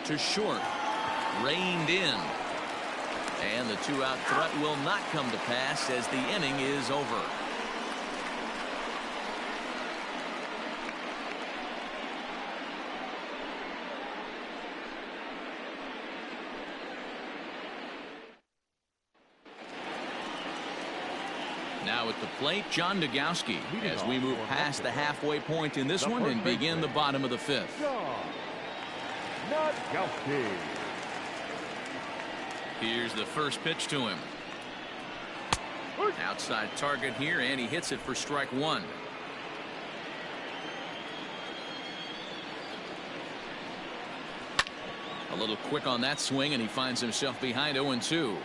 To short. Reined in. And the 2-out threat will not come to pass as the inning is over. Now at the plate, John Nogowski, as we move past the halfway point in this one and begin the bottom of the 5th. Here's the first pitch to him. Outside target here, and he hits it for strike 1. A little quick on that swing, and he finds himself behind 0-2.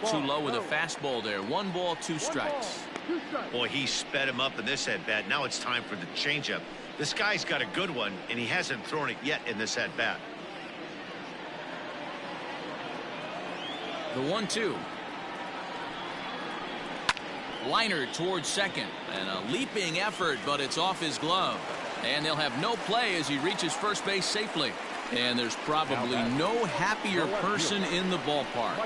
Too low with a fastball there. 1 ball, 2 strikes. Boy, he sped him up in this at-bat. Now it's time for the changeup. This guy's got a good one, and he hasn't thrown it yet in this at-bat. The 1-2. Liner towards second, and a leaping effort, but it's off his glove. And they'll have no play as he reaches first base safely. And there's probably no happier person in the ballpark.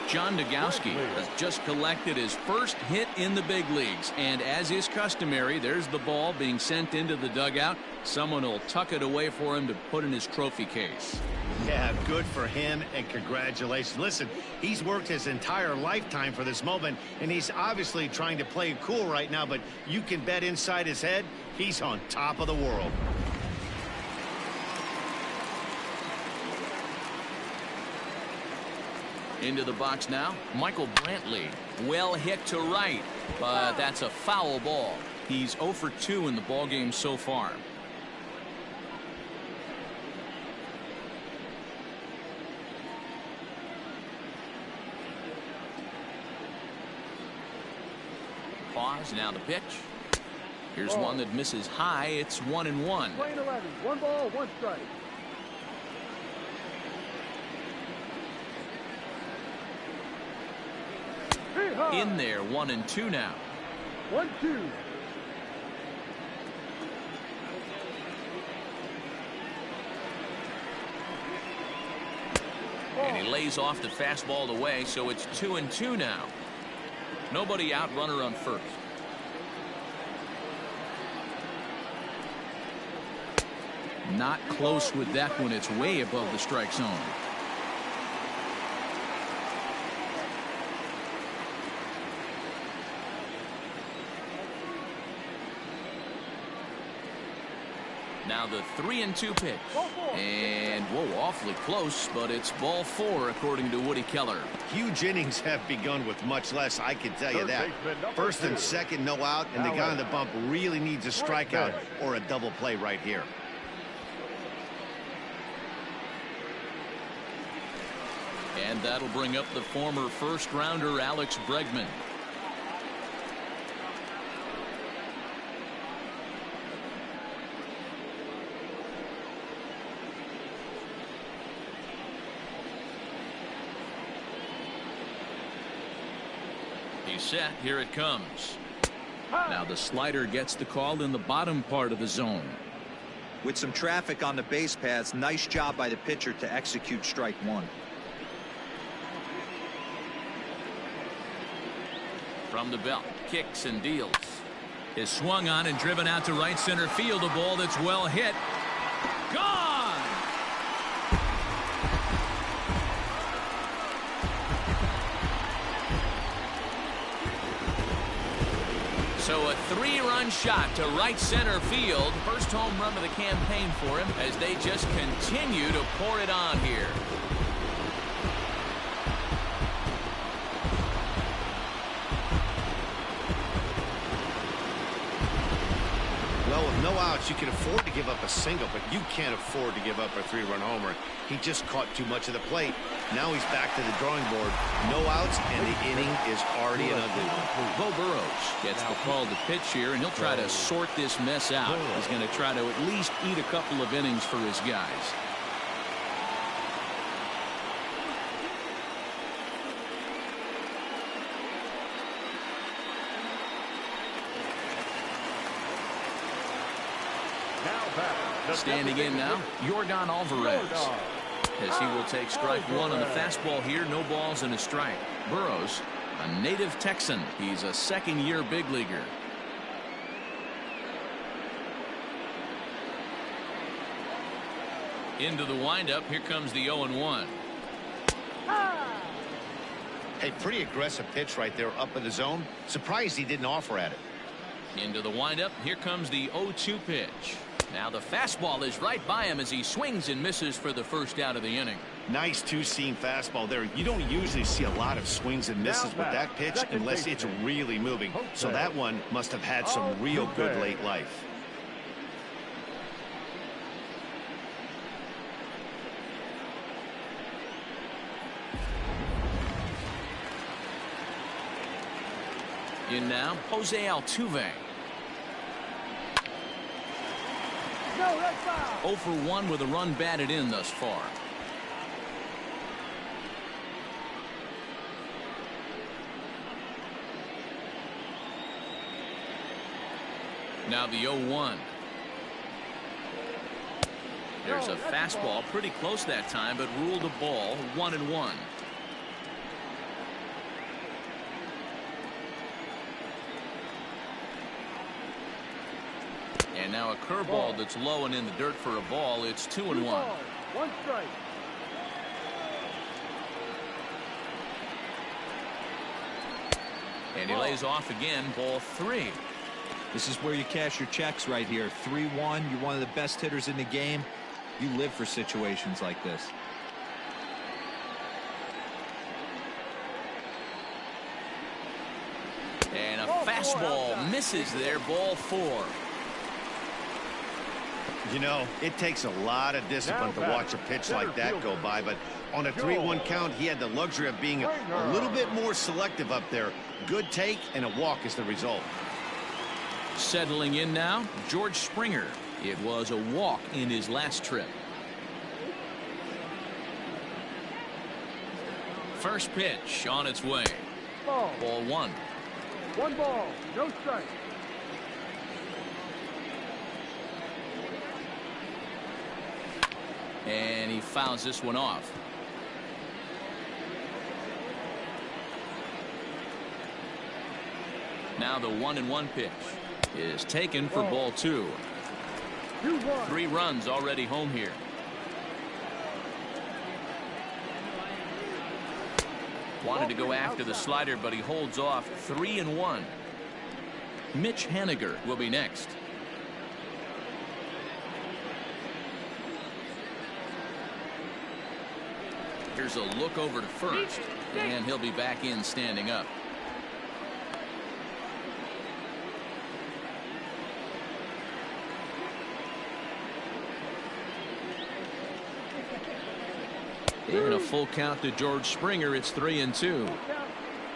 John Degowski has just collected his first hit in the big leagues, and as is customary, there's the ball being sent into the dugout. Someone will tuck it away for him to put in his trophy case. Yeah, good for him, and congratulations. Listen, he's worked his entire lifetime for this moment, and he's obviously trying to play it cool right now, but you can bet inside his head, he's on top of the world. Into the box now, Michael Brantley. Well hit to right, but that's a foul ball. He's 0 for 2 in the ballgame so far. Pause, now the pitch. Here's one that misses high. It's 1-1. Playing 11. 1 ball, 1 strike. In there, 1-2 now. 1-2. And he lays off the fastball away, so it's 2-2 now. Nobody out, runner on first. Not close with that one. It's way above the strike zone. Now the 3-2 pitch. And, whoa, awfully close, but it's ball 4, according to Woody Keller. Huge innings have begun with much less, I can tell you that. First and second, no out, and the guy on the bump really needs a strikeout or a double play right here. And that'll bring up the former first-rounder Alex Bregman. He's set. Here it comes. Now the slider gets the call in the bottom part of the zone. With some traffic on the base paths, nice job by the pitcher to execute strike 1. From the belt, kicks and deals. Is swung on and driven out to right center field. A ball that's well hit. Gone! So a 3-run shot to right center field. First home run of the campaign for him as they just continue to pour it on here. Well, with no outs, you can afford to give up a single, but you can't afford to give up a 3-run homer. He just caught too much of the plate. Now he's back to the drawing board. No outs, and the inning is already an ugly one. Bo Burrows gets the call to pitch here, and he'll try to sort this mess out. He's going to try to at least eat a couple of innings for his guys. Standing in now, Yordan Alvarez, as he will take strike 1 on the fastball here. No balls and a strike. Burrows, a native Texan. He's a second-year big leaguer. Into the windup. Here comes the 0-1. Hey, pretty aggressive pitch right there up in the zone. Surprised he didn't offer at it. Into the windup. Here comes the 0-2 pitch. Now the fastball is right by him as he swings and misses for the first out of the inning. Nice two-seam fastball there. You don't usually see a lot of swings and misses with that pitch unless it's really moving. So that one must have had some real good late life. In now, Jose Altuve. 0 for 1 with a run batted in thus far. Now the 0-1. There's a fastball pretty close that time, but ruled a ball. 1-1. And now a curveball that's low and in the dirt for a ball. It's 2-1. 1 strike. And he lays off again. Ball 3. This is where you cash your checks right here. 3-1. You're one of the best hitters in the game. You live for situations like this. And a fastball misses there. Ball 4. You know, it takes a lot of discipline to watch a pitch like that go by, but on a 3-1 count, he had the luxury of being a little bit more selective up there. Good take, and a walk is the result. Settling in now, George Springer. It was a walk in his last trip. First pitch on its way. Ball 1. 1 ball, no strike. And he fouls this one off. Now the 1-1 pitch is taken for ball 2. 2-1. 3 runs already home here. Wanted to go after the slider, but he holds off. 3-1. Mitch Haniger will be next. Here's a look over to first, and he'll be back in standing up. And a full count to George Springer. It's 3-2.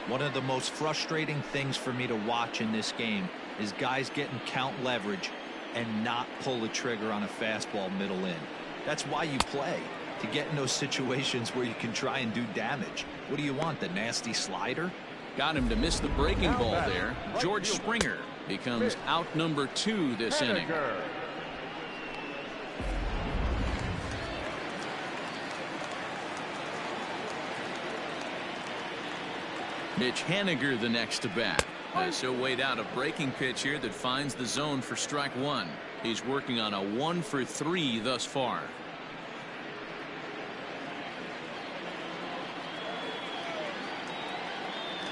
One of the most frustrating things for me to watch in this game is guys getting count leverage and not pull the trigger on a fastball middle in. That's why you play, to get in those situations where you can try and do damage. What do you want, the nasty slider? Got him to miss the breaking ball there. George Springer becomes out number 2 this inning. Mitch Haniger the next to bat. So weighed out a breaking pitch here that finds the zone for strike 1. He's working on a 1 for 3 thus far.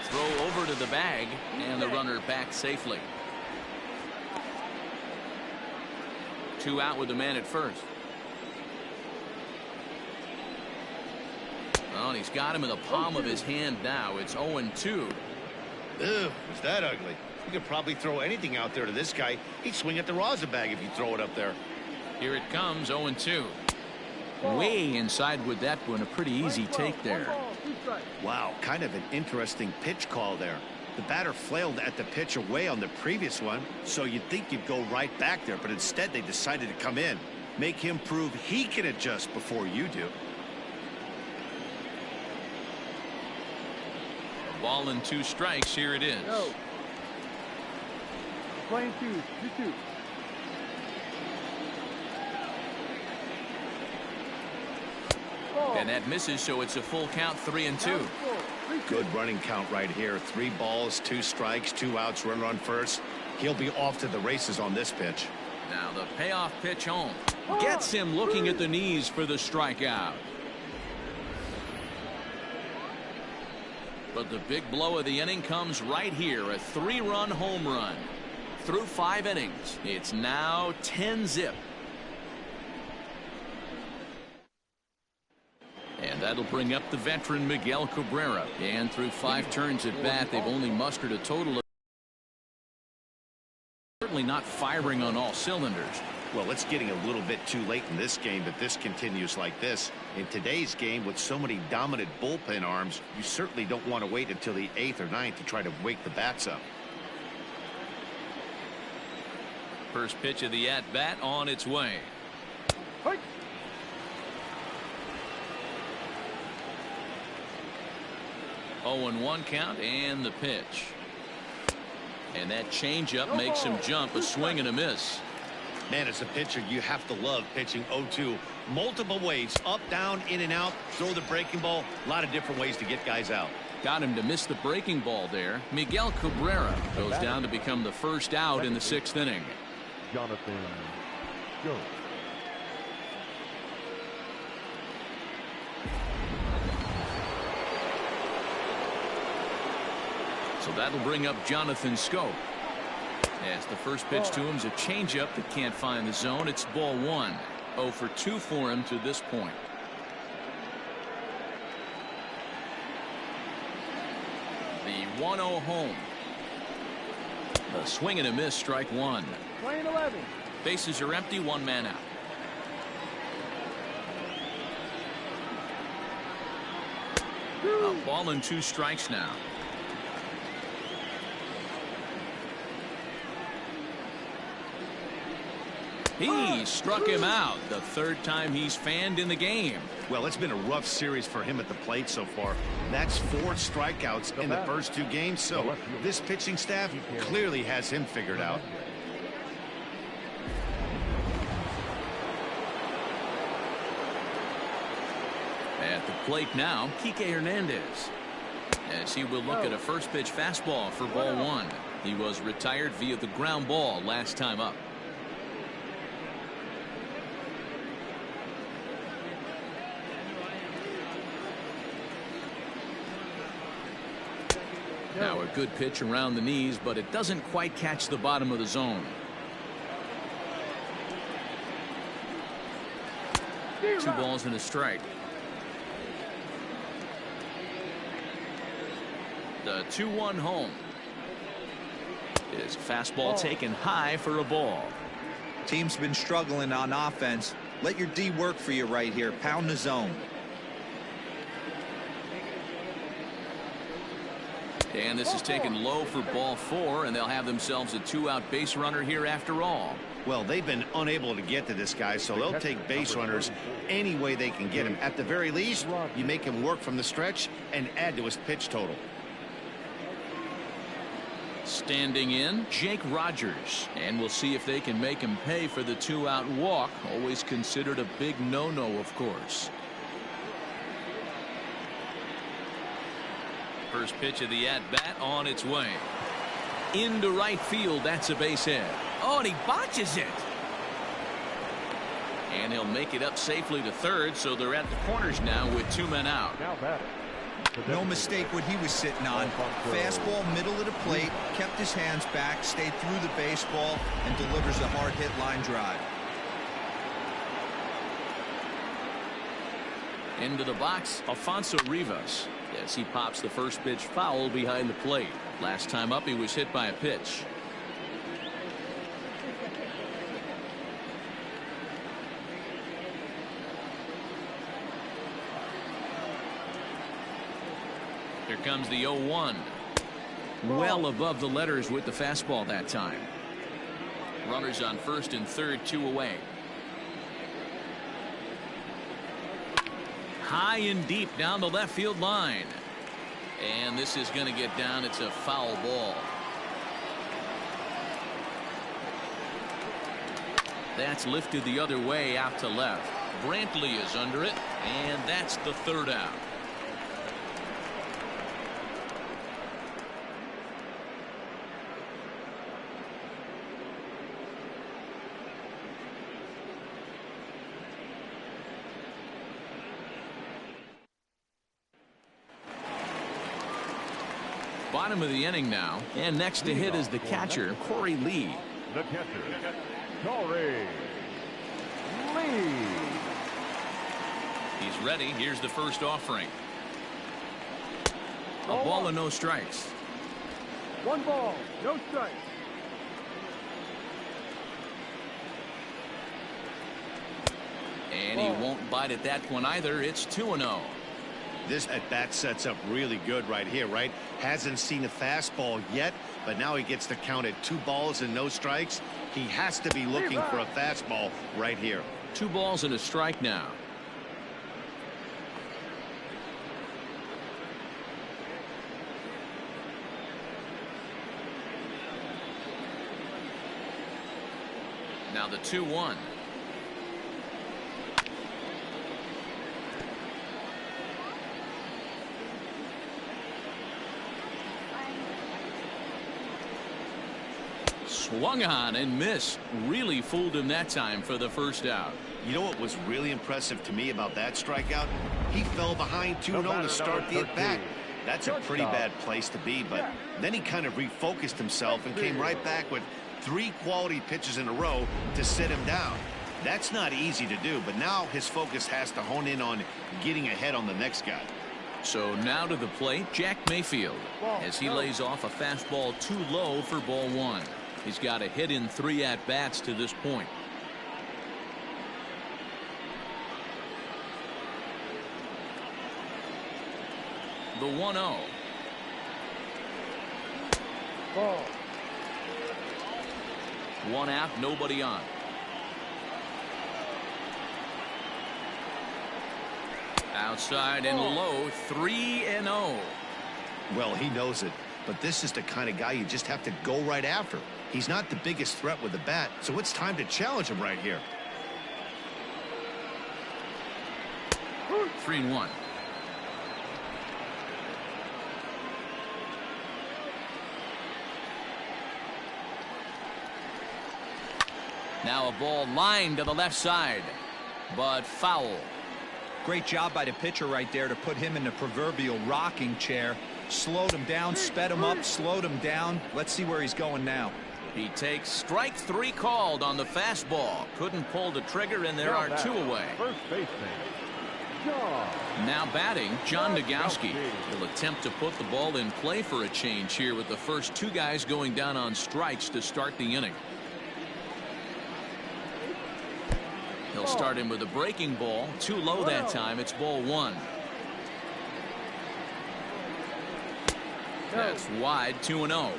Throw over to the bag, and the runner back safely. 2 out with the man at first. Oh, and he's got him in the palm of his hand now. It's 0-2. Ugh, was that ugly? You could probably throw anything out there to this guy. He'd swing at the rosin bag if you throw it up there. Here it comes, 0-2. Way inside with that one. A pretty easy take there. Wow, kind of an interesting pitch call there. The batter flailed at the pitch away on the previous one, so you'd think you'd go right back there, but instead they decided to come in. Make him prove he can adjust before you do. Ball and 2 strikes. Here it is. No. Playing 2, 2-2. And that misses, so it's a full count, 3-2. Good running count right here. 3 balls, 2 strikes, 2 outs, runner on first. He'll be off to the races on this pitch. Now the payoff pitch home. Gets him looking at the knees for the strikeout. But the big blow of the inning comes right here. A 3-run home run. Through 5 innings, it's now 10-zip. And that'll bring up the veteran Miguel Cabrera. And through 5 turns at bat, they've only mustered a total of certainly not firing on all cylinders. Well, it's getting a little bit too late in this game that this continues like this. In today's game, with so many dominant bullpen arms, you certainly don't want to wait until the 8th or 9th to try to wake the bats up. First pitch of the at-bat on its way. 0-1 count, and the pitch. And that changeup makes him jump. A swing and a miss. Man, as a pitcher, you have to love pitching 0-2. Multiple ways, up, down, in and out, throw the breaking ball. A lot of different ways to get guys out. Got him to miss the breaking ball there. Miguel Cabrera goes down to become the first out in the 6th inning. Jonathan, go. So that'll bring up Jonathan Scope. As the first pitch to him is a changeup that can't find the zone. It's ball one. 0 for 2 for him to this point. The 1-0 home. A swing and a miss, strike one. Playing 11. Bases are empty, 1 man out. A ball and 2 strikes now. He struck him out the 3rd time he's fanned in the game. Well, it's been a rough series for him at the plate so far. That's 4 strikeouts in the first 2 games, so this pitching staff clearly has him figured out. At the plate now, Kike Hernandez. As he will look at a first pitch fastball for ball one. He was retired via the ground ball last time up. Now a good pitch around the knees, but it doesn't quite catch the bottom of the zone. 2 balls and a strike. The 2-1 home. His fastball taken high for a ball. Team's been struggling on offense. Let your D work for you right here. Pound the zone. And this is taken low for ball 4, and they'll have themselves a 2-out base runner here after all. Well, they've been unable to get to this guy, so they'll take base runners any way they can get him. At the very least, you make him work from the stretch and add to his pitch total. Standing in, Jake Rogers. And we'll see if they can make him pay for the 2-out walk. Always considered a big no-no, of course. First pitch of the at-bat on its way. Into right field. That's a base hit. Oh, and he botches it. And he'll make it up safely to third, so they're at the corners now with 2 men out. Now batting. No mistake what he was sitting on. Fastball middle of the plate, kept his hands back, stayed through the baseball, and delivers a hard hit line drive. Into the box, Alfonso Rivas. As he pops the first pitch foul behind the plate. Last time up, he was hit by a pitch. Here comes the 0-1. Well above the letters with the fastball that time. Runners on first and third, 2 away. High and deep down the left field line. And this is going to get down. It's a foul ball. That's lifted the other way out to left. Brantley is under it, and that's the 3rd out. Bottom of the inning now, and next to hit is the catcher, Corey Lee. The catcher, Corey Lee. He's ready. Here's the first offering. A ball and no strikes. 1 ball, no strikes. And he won't bite at that one either. It's 2-0. This at-bat sets up really good right here, right? Hasn't seen a fastball yet, but now he gets to count at 2 balls and no strikes. He has to be looking for a fastball right here. 2 balls and a strike now. Now the 2-1. Swung on and missed. Really fooled him that time for the first out. You know what was really impressive to me about that strikeout? He fell behind 2-0 to start the at-bat. That's a pretty bad place to be, but then he kind of refocused himself and came right back with 3 quality pitches in a row to sit him down. That's not easy to do, but now his focus has to hone in on getting ahead on the next guy. So now to the plate, Jack Mayfield, as he lays off a fastball too low for ball 1. He's got a hit in 3 at-bats to this point. The 1-0. Ball. 1 out, nobody on. Outside and low, 3-0. Well, he knows it, but this is the kind of guy you just have to go right after. He's not the biggest threat with the bat, so it's time to challenge him right here. 3-1. Now a ball lined to the left side, but foul. Great job by the pitcher right there to put him in the proverbial rocking chair. Slowed him down, sped him up, slowed him down. Let's see where he's going now. He takes strike 3 called on the fastball. Couldn't pull the trigger, and there are 2 away. First baseman, John. Now batting, John Nagowski. He'll attempt to put the ball in play for a change here with the first 2 guys going down on strikes to start the inning. He'll start him with a breaking ball. Too low that time. It's ball 1. That's wide. 2-0.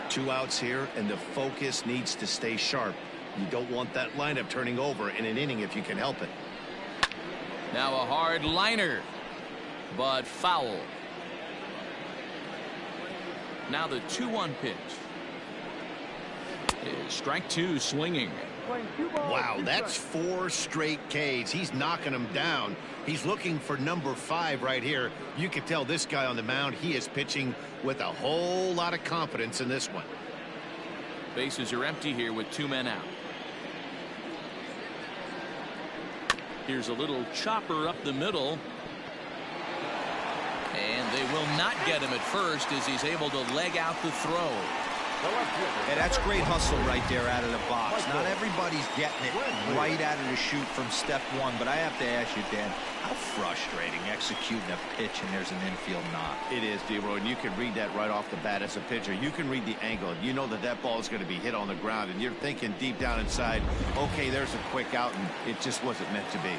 2 outs here, and the focus needs to stay sharp. You don't want that lineup turning over in an inning if you can help it. Now a hard liner, but foul. Now the 2-1 pitch. Is strike 2 swinging. Wow, that's 4 straight Ks. He's knocking them down. He's looking for number 5 right here. You can tell this guy on the mound, he is pitching with a whole lot of confidence in this one. Bases are empty here with 2 men out. Here's a little chopper up the middle. And they will not get him at first as he's able to leg out the throw. Yeah, that's great hustle right there out of the box. Not everybody's getting it right out of the chute from step 1, but I have to ask you, Dan, how frustrating executing a pitch and there's an infield knock. It is, D-Roy, and you can read that right off the bat as a pitcher. You can read the angle. You know that that ball is going to be hit on the ground, and you're thinking deep down inside, okay, there's a quick out, and it just wasn't meant to be.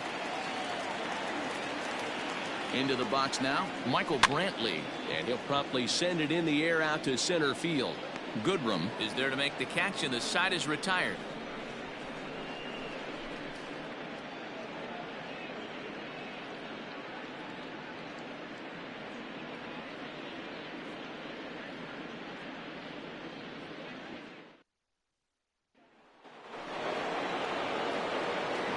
Into the box now, Michael Brantley, and he'll promptly send it in the air out to center field. Goodrum is there to make the catch, and the side is retired.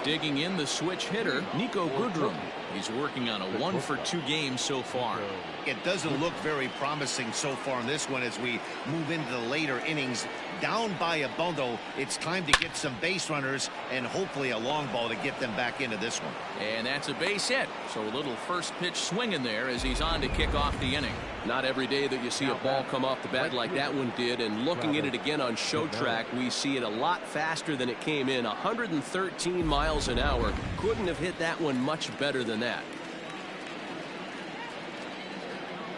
Digging in the switch hitter, Nico Goodrum. He's working on a 1-for-2 game so far. It doesn't look very promising so far in this one as we move into the later innings. Down by a bundle, it's time to get some base runners and hopefully a long ball to get them back into this one. And that's a base hit. So a little first pitch swinging there as he's on to kick off the inning. Not every day that you see a ball come off the bat like that one did, and looking at it again on show track, we see it a lot faster than it came in. 113 miles an hour. Couldn't have hit that one much better than that.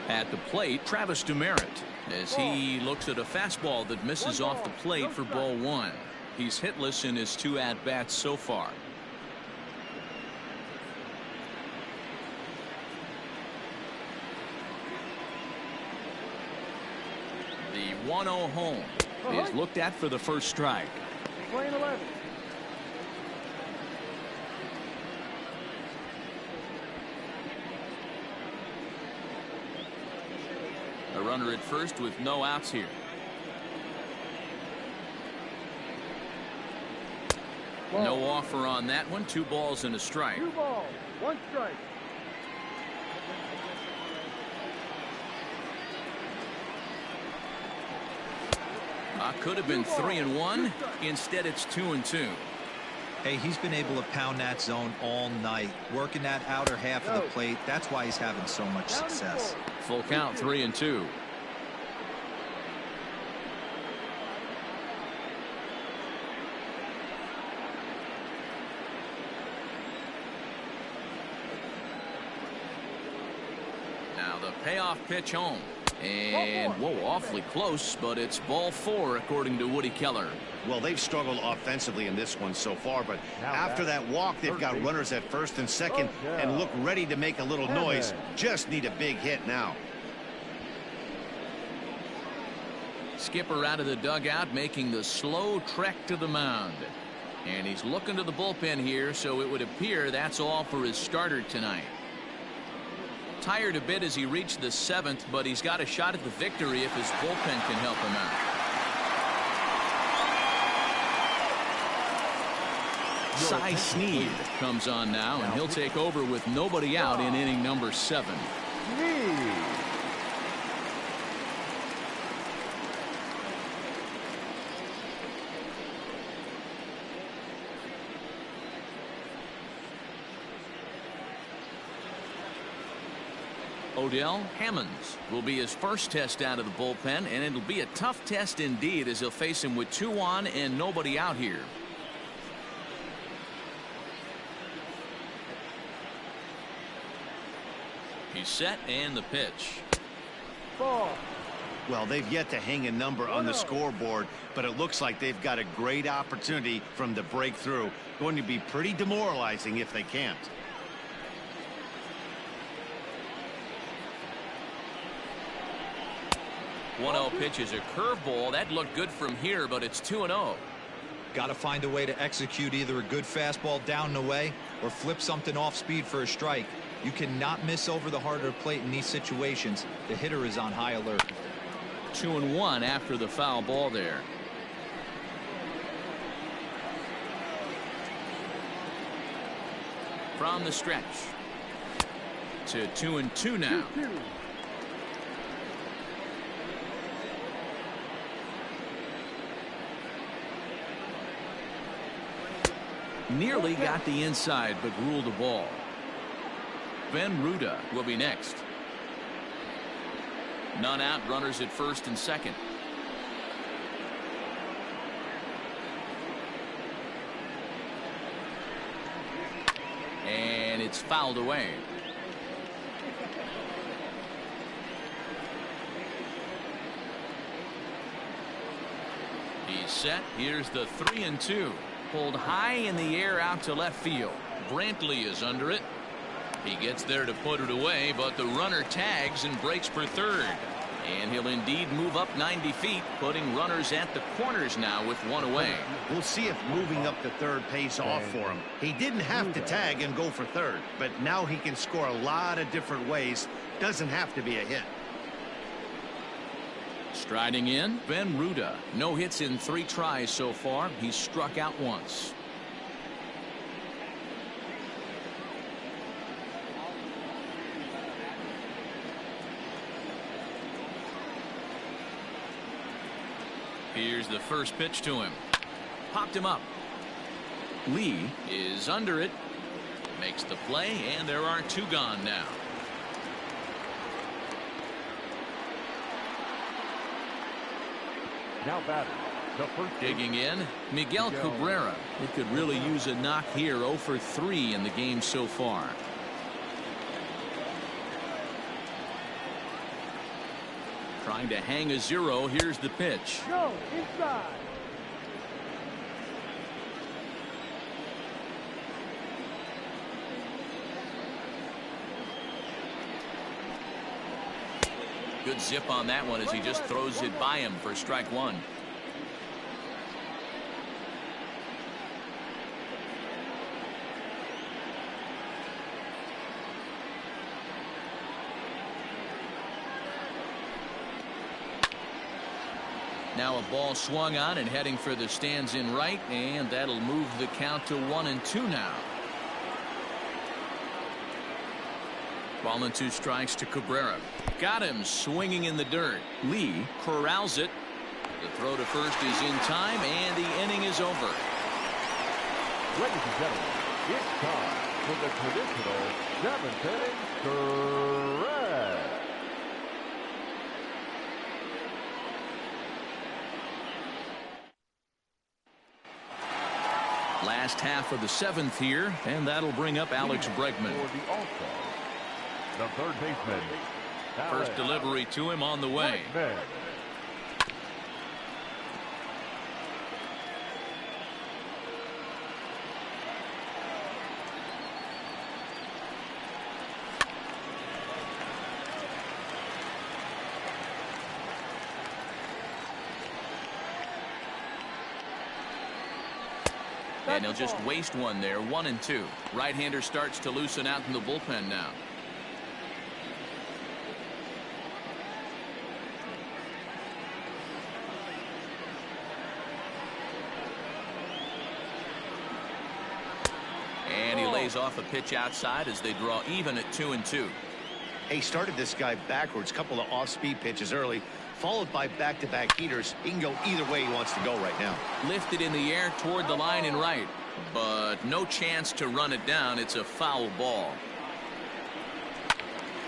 At the plate, Travis Demerit, as he looks at a fastball that misses off the plate for ball 1. He's hitless in his 2 at-bats so far. The 1-0 home is looked at for the first strike. Playing 11. A runner at first with no outs here. No offer on that one. 2 balls and a strike. 2 balls, 1 strike. Could have been 3-1. Instead, it's 2-2. Hey, he's been able to pound that zone all night, working that outer half of the plate. That's why he's having so much success. Full count, 3-2. Now the payoff pitch home. And, whoa, awfully close, but it's ball 4, according to Woody Keller. Well, they've struggled offensively in this one so far, but after that walk, they've got runners at first and second and look ready to make a little noise. Just need a big hit now. Skipper out of the dugout, making the slow trek to the mound. And he's looking to the bullpen here, so it would appear that's all for his starter tonight. Tired a bit as he reached the 7th, but he's got a shot at the victory if his bullpen can help him out. Cy Sneed comes on now, and he'll take over with nobody out in inning number 7. Odell Hammonds will be his first test out of the bullpen, and it'll be a tough test indeed as he'll face him with 2 on and nobody out here. He's set, and the pitch. Ball. Well, they've yet to hang a number on the scoreboard, but it looks like they've got a great opportunity from the breakthrough. Going to be pretty demoralizing if they can't. One-0 pitch is a curveball. That looked good from here, but it's 2-0. Got to find a way to execute either a good fastball down and away or flip something off speed for a strike. You cannot miss over the heart of the plate in these situations. The hitter is on high alert. 2-1 after the foul ball there. From the stretch to 2-2 now. Nearly got the inside, but ruled a ball. Ben Ruda will be next. None out, runners at first and second. And it's fouled away. He's set. Here's the 3-2. Pulled high in the air out to left field. Brantley is under it. He gets there to put it away, but the runner tags and breaks for third. And he'll indeed move up 90 feet, putting runners at the corners now with 1 away. We'll see if moving up to third pays off for him. He didn't have to tag and go for third, but now he can score a lot of different ways. Doesn't have to be a hit. Striding in, Ben Ruda. No hits in 3 tries so far. He's struck out once. Here's the first pitch to him. Popped him up. Lee is under it. Makes the play, and there are 2 gone now. Now batting. Digging in, Miguel Cabrera. He could really use a knock here. 0 for 3 in the game so far. Trying to hang a 0. Here's the pitch. Go inside. Good zip on that one as he just throws it by him for strike 1. Now a ball swung on and heading for the stands in right, and that'll move the count to 1-2 now. Ball and 2 strikes to Cabrera. Got him swinging in the dirt. Lee corrals it. The throw to first is in time, and the inning is over. Ladies and gentlemen, it's time for the traditional 7th inning stretch. Last half of the 7th here, and that'll bring up Alex Bregman. For the All-Star, the third baseman. First delivery to him on the way. Bregman. And he'll just waste one there. 1-2. Right-hander starts to loosen out in the bullpen now. And he lays off a pitch outside as they draw even at 2-2. He started this guy backwards, couple of off-speed pitches early, followed by back-to-back heaters. He can go either way he wants to go right now. Lifted in the air toward the line and right, but no chance to run it down. It's a foul ball.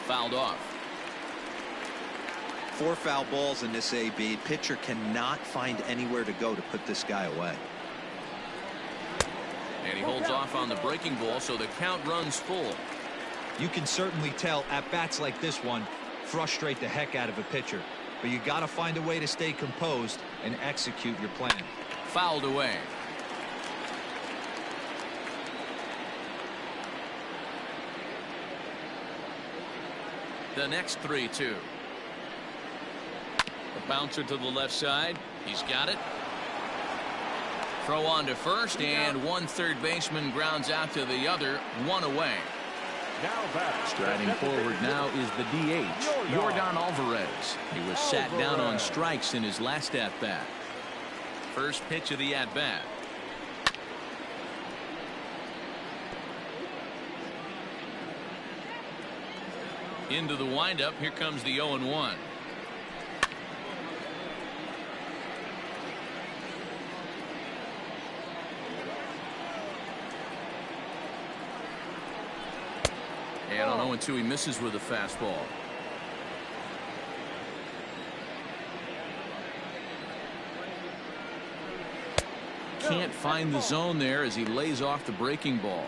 Fouled off. 4 foul balls in this AB. Pitcher cannot find anywhere to go to put this guy away. And he holds off on the breaking ball, so the count runs full. You can certainly tell at bats like this one frustrate the heck out of a pitcher. But you got to find a way to stay composed and execute your plan. Fouled away. The next 3-2. The bouncer to the left side. He's got it. Throw on to first, and one third baseman grounds out to the other. 1 away. Striding forward now is the DH, Yordan Alvarez. He was sat down on strikes in his last at-bat. First pitch of the at-bat. Into the windup. Here comes the 0-1. And on 0-2, he misses with a fastball. Can't find the zone there as he lays off the breaking ball.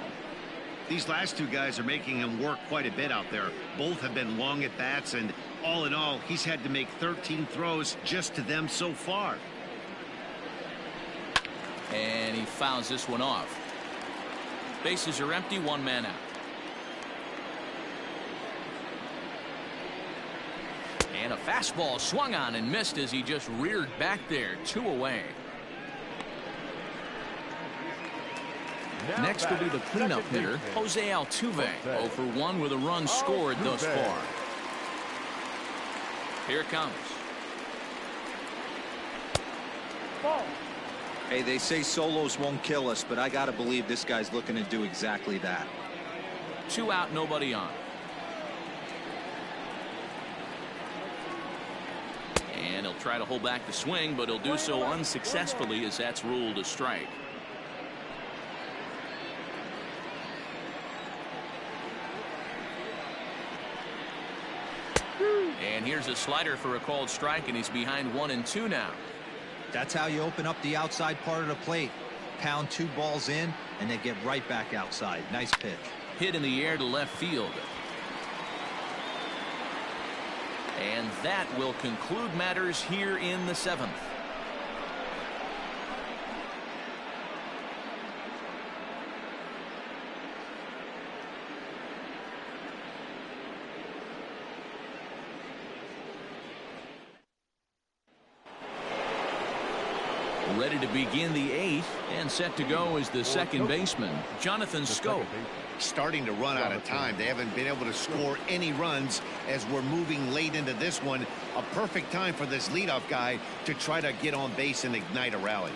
These last two guys are making him work quite a bit out there. Both have been long at bats, and all in all, he's had to make 13 throws just to them so far. And he fouls this one off. Bases are empty, 1 man out. And a fastball swung on and missed as he just reared back there. 2 away. Next will be the cleanup hitter, Jose Altuve. 0 for 1 with a run scored thus far. Here it comes. Hey, they say solos won't kill us, but I got to believe this guy's looking to do exactly that. 2 out, nobody on. And he'll try to hold back the swing, but he'll do so unsuccessfully as that's ruled a strike. And here's a slider for a called strike, and he's behind 1-2 now. That's how you open up the outside part of the plate. Pound 2 balls in, and they get right back outside. Nice pitch. Hit in the air to left field. And that will conclude matters here in the 7th. Ready to begin the 8th, and set to go is the second baseman, Jonathan Schoop. Starting to run out of time. They haven't been able to score any runs as we're moving late into this one. A perfect time for this leadoff guy to try to get on base and ignite a rally.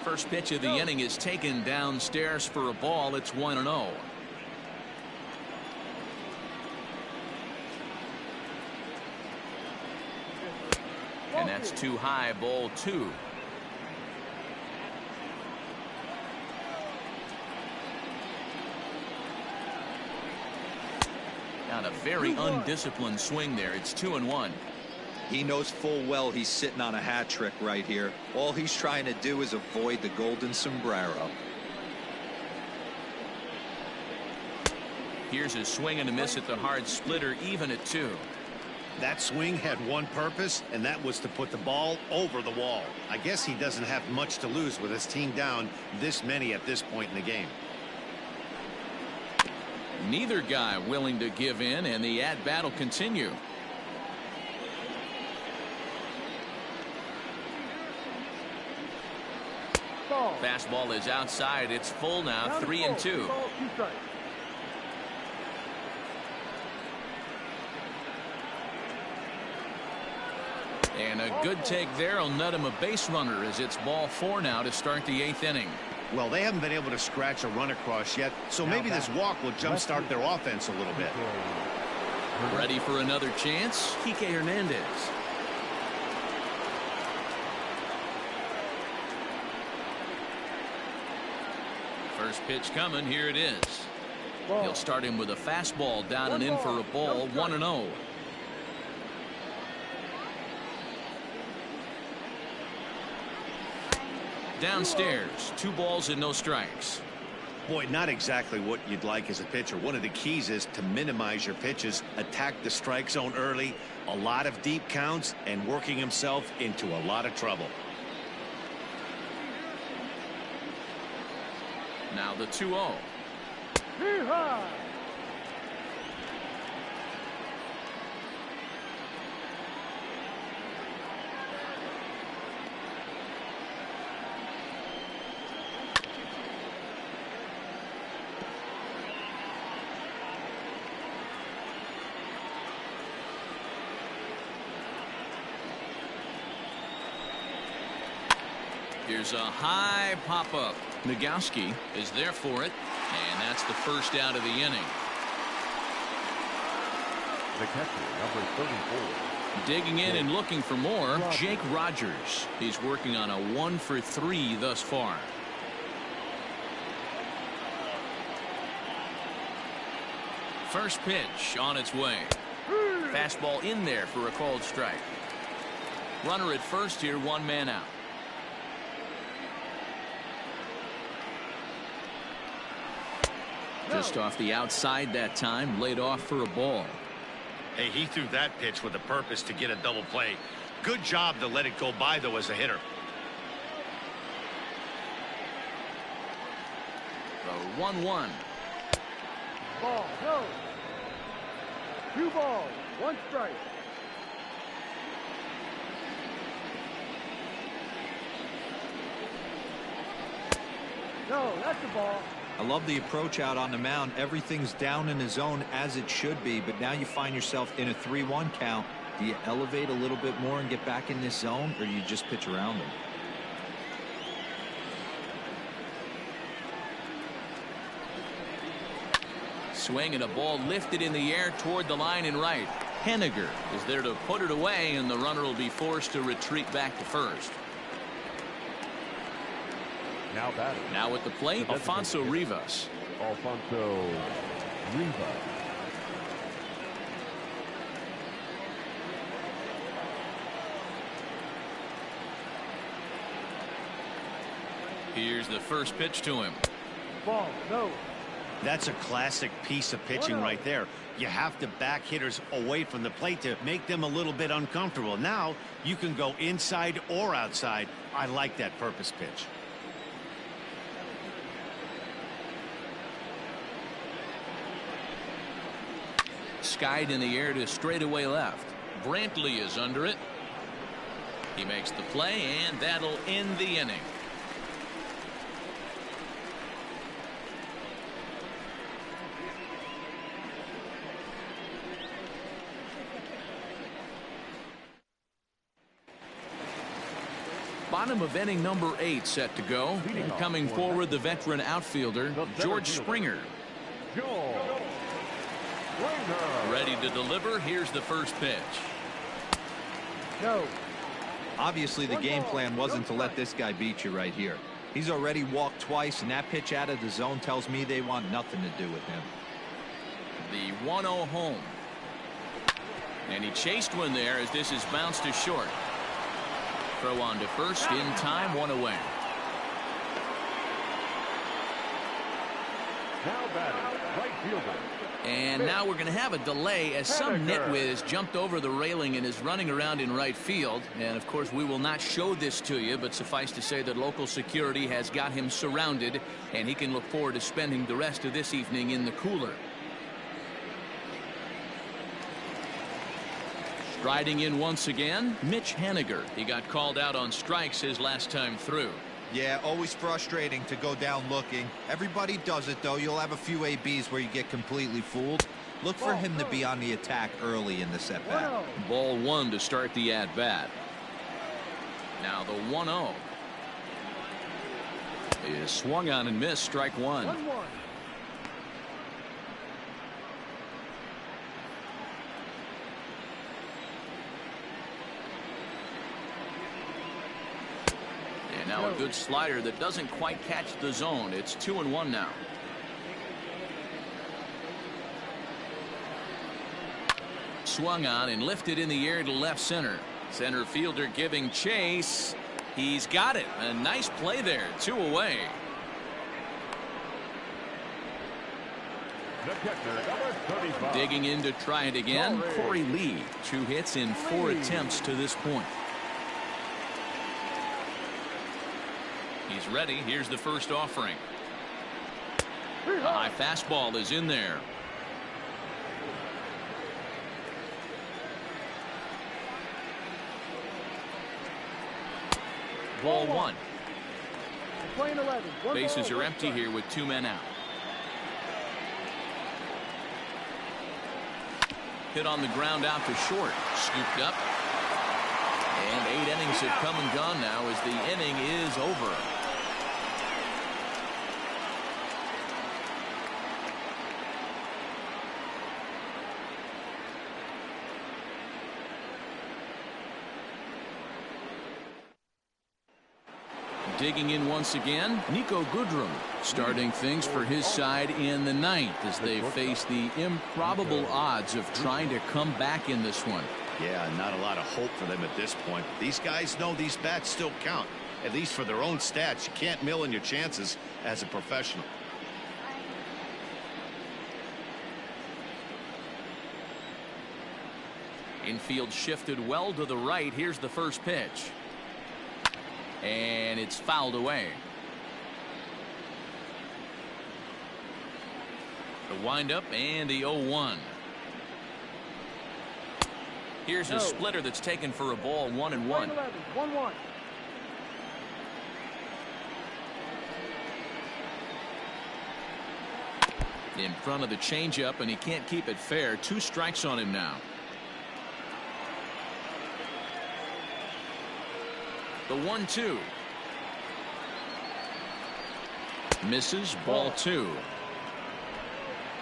First pitch of the inning is taken downstairs for a ball. It's 1-0. That's too high, ball 2. Got a very undisciplined swing there. It's 2-1. He knows full well he's sitting on a hat trick right here. All he's trying to do is avoid the golden sombrero. Here's a swing and a miss at the hard splitter, even at 2. That swing had one purpose, and that was to put the ball over the wall. I guess he doesn't have much to lose with his team down this many at this point in the game. Neither guy willing to give in, and the at-bat will continue. Fastball is outside. It's full now, 3-2. And a good take there will nut him a base runner as it's ball 4 now to start the 8th inning. Well, they haven't been able to scratch a run across yet, so maybe this walk will jumpstart their offense a little bit. Ready for another chance? Kike Hernandez. First pitch coming. Here it is. He'll start him with a fastball down and in for a ball. 1-0. Downstairs, 2 balls and no strikes. Boy, not exactly what you'd like as a pitcher. One of the keys is to minimize your pitches, attack the strike zone early, a lot of deep counts, and working himself into a lot of trouble. Now the 2-0. Here's a high pop-up. Nagowski is there for it, and that's the first out of the inning. The catcher, number 34. Digging in and looking for more, Jake Rogers. He's working on a 1-for-3 thus far. First pitch on its way. Fastball in there for a called strike. Runner at first here, 1 man out. Just off the outside that time, laid off for a ball. Hey, he threw that pitch with a purpose to get a double play. Good job to let it go by, though, as a hitter. The 1-1. Ball, no. 2 balls, 1 strike. No, that's a ball. I love the approach out on the mound. Everything's down in the zone as it should be, but now you find yourself in a 3-1 count. Do you elevate a little bit more and get back in this zone, or do you just pitch around them? Swing and a ball lifted in the air toward the line and right. Henniger is there to put it away, and the runner will be forced to retreat back to first. Now batting. Now at the plate, Alfonso Rivas. Alfonso Rivas. Here's the first pitch to him. Ball, no. That's a classic piece of pitching right there. You have to back hitters away from the plate to make them a little bit uncomfortable. Now you can go inside or outside. I like that purpose pitch. Skied in the air to straightaway left. Brantley is under it. He makes the play, and that'll end the inning. Bottom of inning number 8 set to go. And coming forward, the veteran outfielder, George Springer. Ready to deliver. Here's the first pitch. No. Obviously, the game plan wasn't to let this guy beat you right here. He's already walked twice, and that pitch out of the zone tells me they want nothing to do with him. The 1-0 home. And he chased one there as this is bounced to short. Throw on to first in time, 1 away. Now batting, right fielder. And now we're going to have a delay as some nitwit has jumped over the railing and is running around in right field. And of course we will not show this to you, but suffice to say that local security has got him surrounded and he can look forward to spending the rest of this evening in the cooler. Striding in once again, Mitch Haniger. He got called out on strikes his last time through. Yeah, always frustrating to go down looking. Everybody does it, though. You'll have a few ABs where you get completely fooled. Look for him to be on the attack early in the setback. Ball 1 to start the at-bat. Now the 1-0 is swung on and missed, strike 1. 1-1. And now a good slider that doesn't quite catch the zone. It's 2-1 now. Swung on and lifted in the air to left center. Center fielder giving chase. He's got it. A nice play there. 2 away. The catcher, number 35. Digging in to try it again. Corey Lee. 2 hits in 4 attempts to this point. He's ready. Here's the first offering. A high fastball is in there. Ball 1. Playing 11. Bases are empty here with 2 men out. Hit on the ground out to short. Scooped up. And 8 innings have come and gone now as the inning is over. Digging in once again, Nico Goodrum starting things for his side in the 9th as they face the improbable odds of trying to come back in this one. Yeah, not a lot of hope for them at this point. These guys know these bats still count, at least for their own stats. You can't mill in your chances as a professional. Infield shifted well to the right. Here's the first pitch. And it's fouled away. The windup and the 0-1. Here's a splitter that's taken for a ball. 1-1. 1-1. In front of the changeup, and he can't keep it fair. 2 strikes on him now. The 1-2. Misses. Ball 2.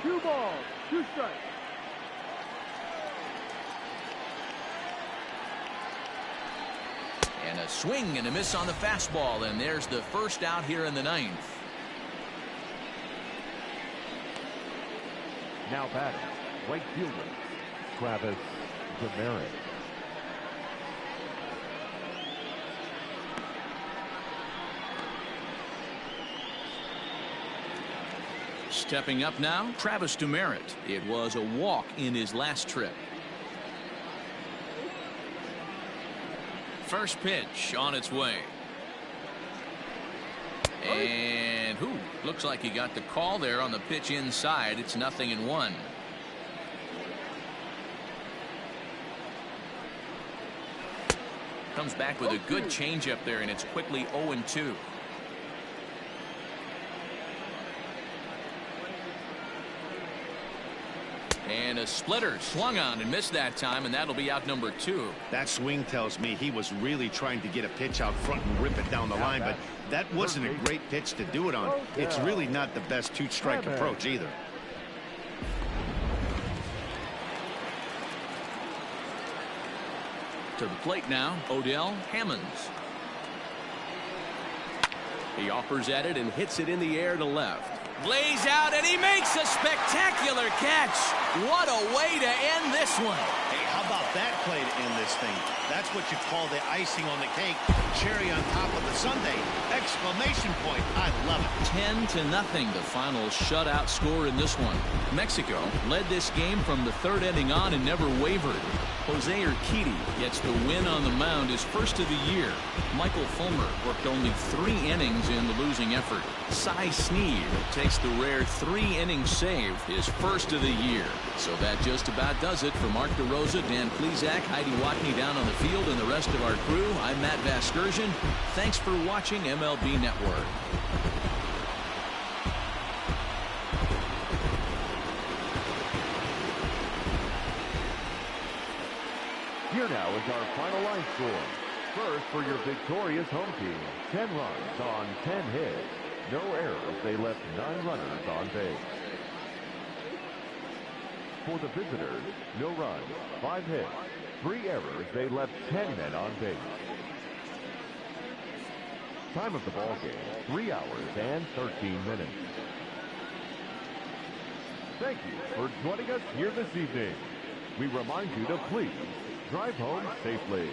2 balls, 2 strikes. And a swing and a miss on the fastball, and there's the first out here in the 9th. Now batting, right fielder, Travis Demeritte. Stepping up now, Travis Demeritte. It was a walk in his last trip. First pitch on its way. And looks like he got the call there on the pitch inside. It's 0-1. Comes back with a good changeup there, and it's quickly 0-2. And a splitter swung on and missed that time, and that'll be out number 2. That swing tells me he was really trying to get a pitch out front and rip it down the line, but that wasn't a great pitch to do it on. It's really not the best 2-strike approach either. To the plate now, Odell Hammonds. He offers at it and hits it in the air to left. Lays out, and he makes a spectacular catch. What a way to end this one. Hey, how about that play to end this thing? That's what you call the icing on the cake. Cherry on top of the sundae. Exclamation point. I love it. 10-0, the final shutout score in this one. Mexico led this game from the third inning on and never wavered. Jose Urquidy gets the win on the mound, his first of the year. Michael Fulmer worked only 3 innings in the losing effort. Cy Sneed takes the rare 3-inning save, his first of the year. So that just about does it. For Mark DeRosa, Dan Plesac, Heidi Watney down on the field, and the rest of our crew, I'm Matt Vasgersian. Thanks for watching MLB Network. Here now is our final line score. First for your victorious home team, 10 runs on 10 hits. No errors. They left 9 runners on base. For the visitors, no runs, 5 hits, 3 errors. They left 10 men on base. Time of the ball game, 3 hours and 13 minutes. Thank you for joining us here this evening. We remind you to please drive home safely.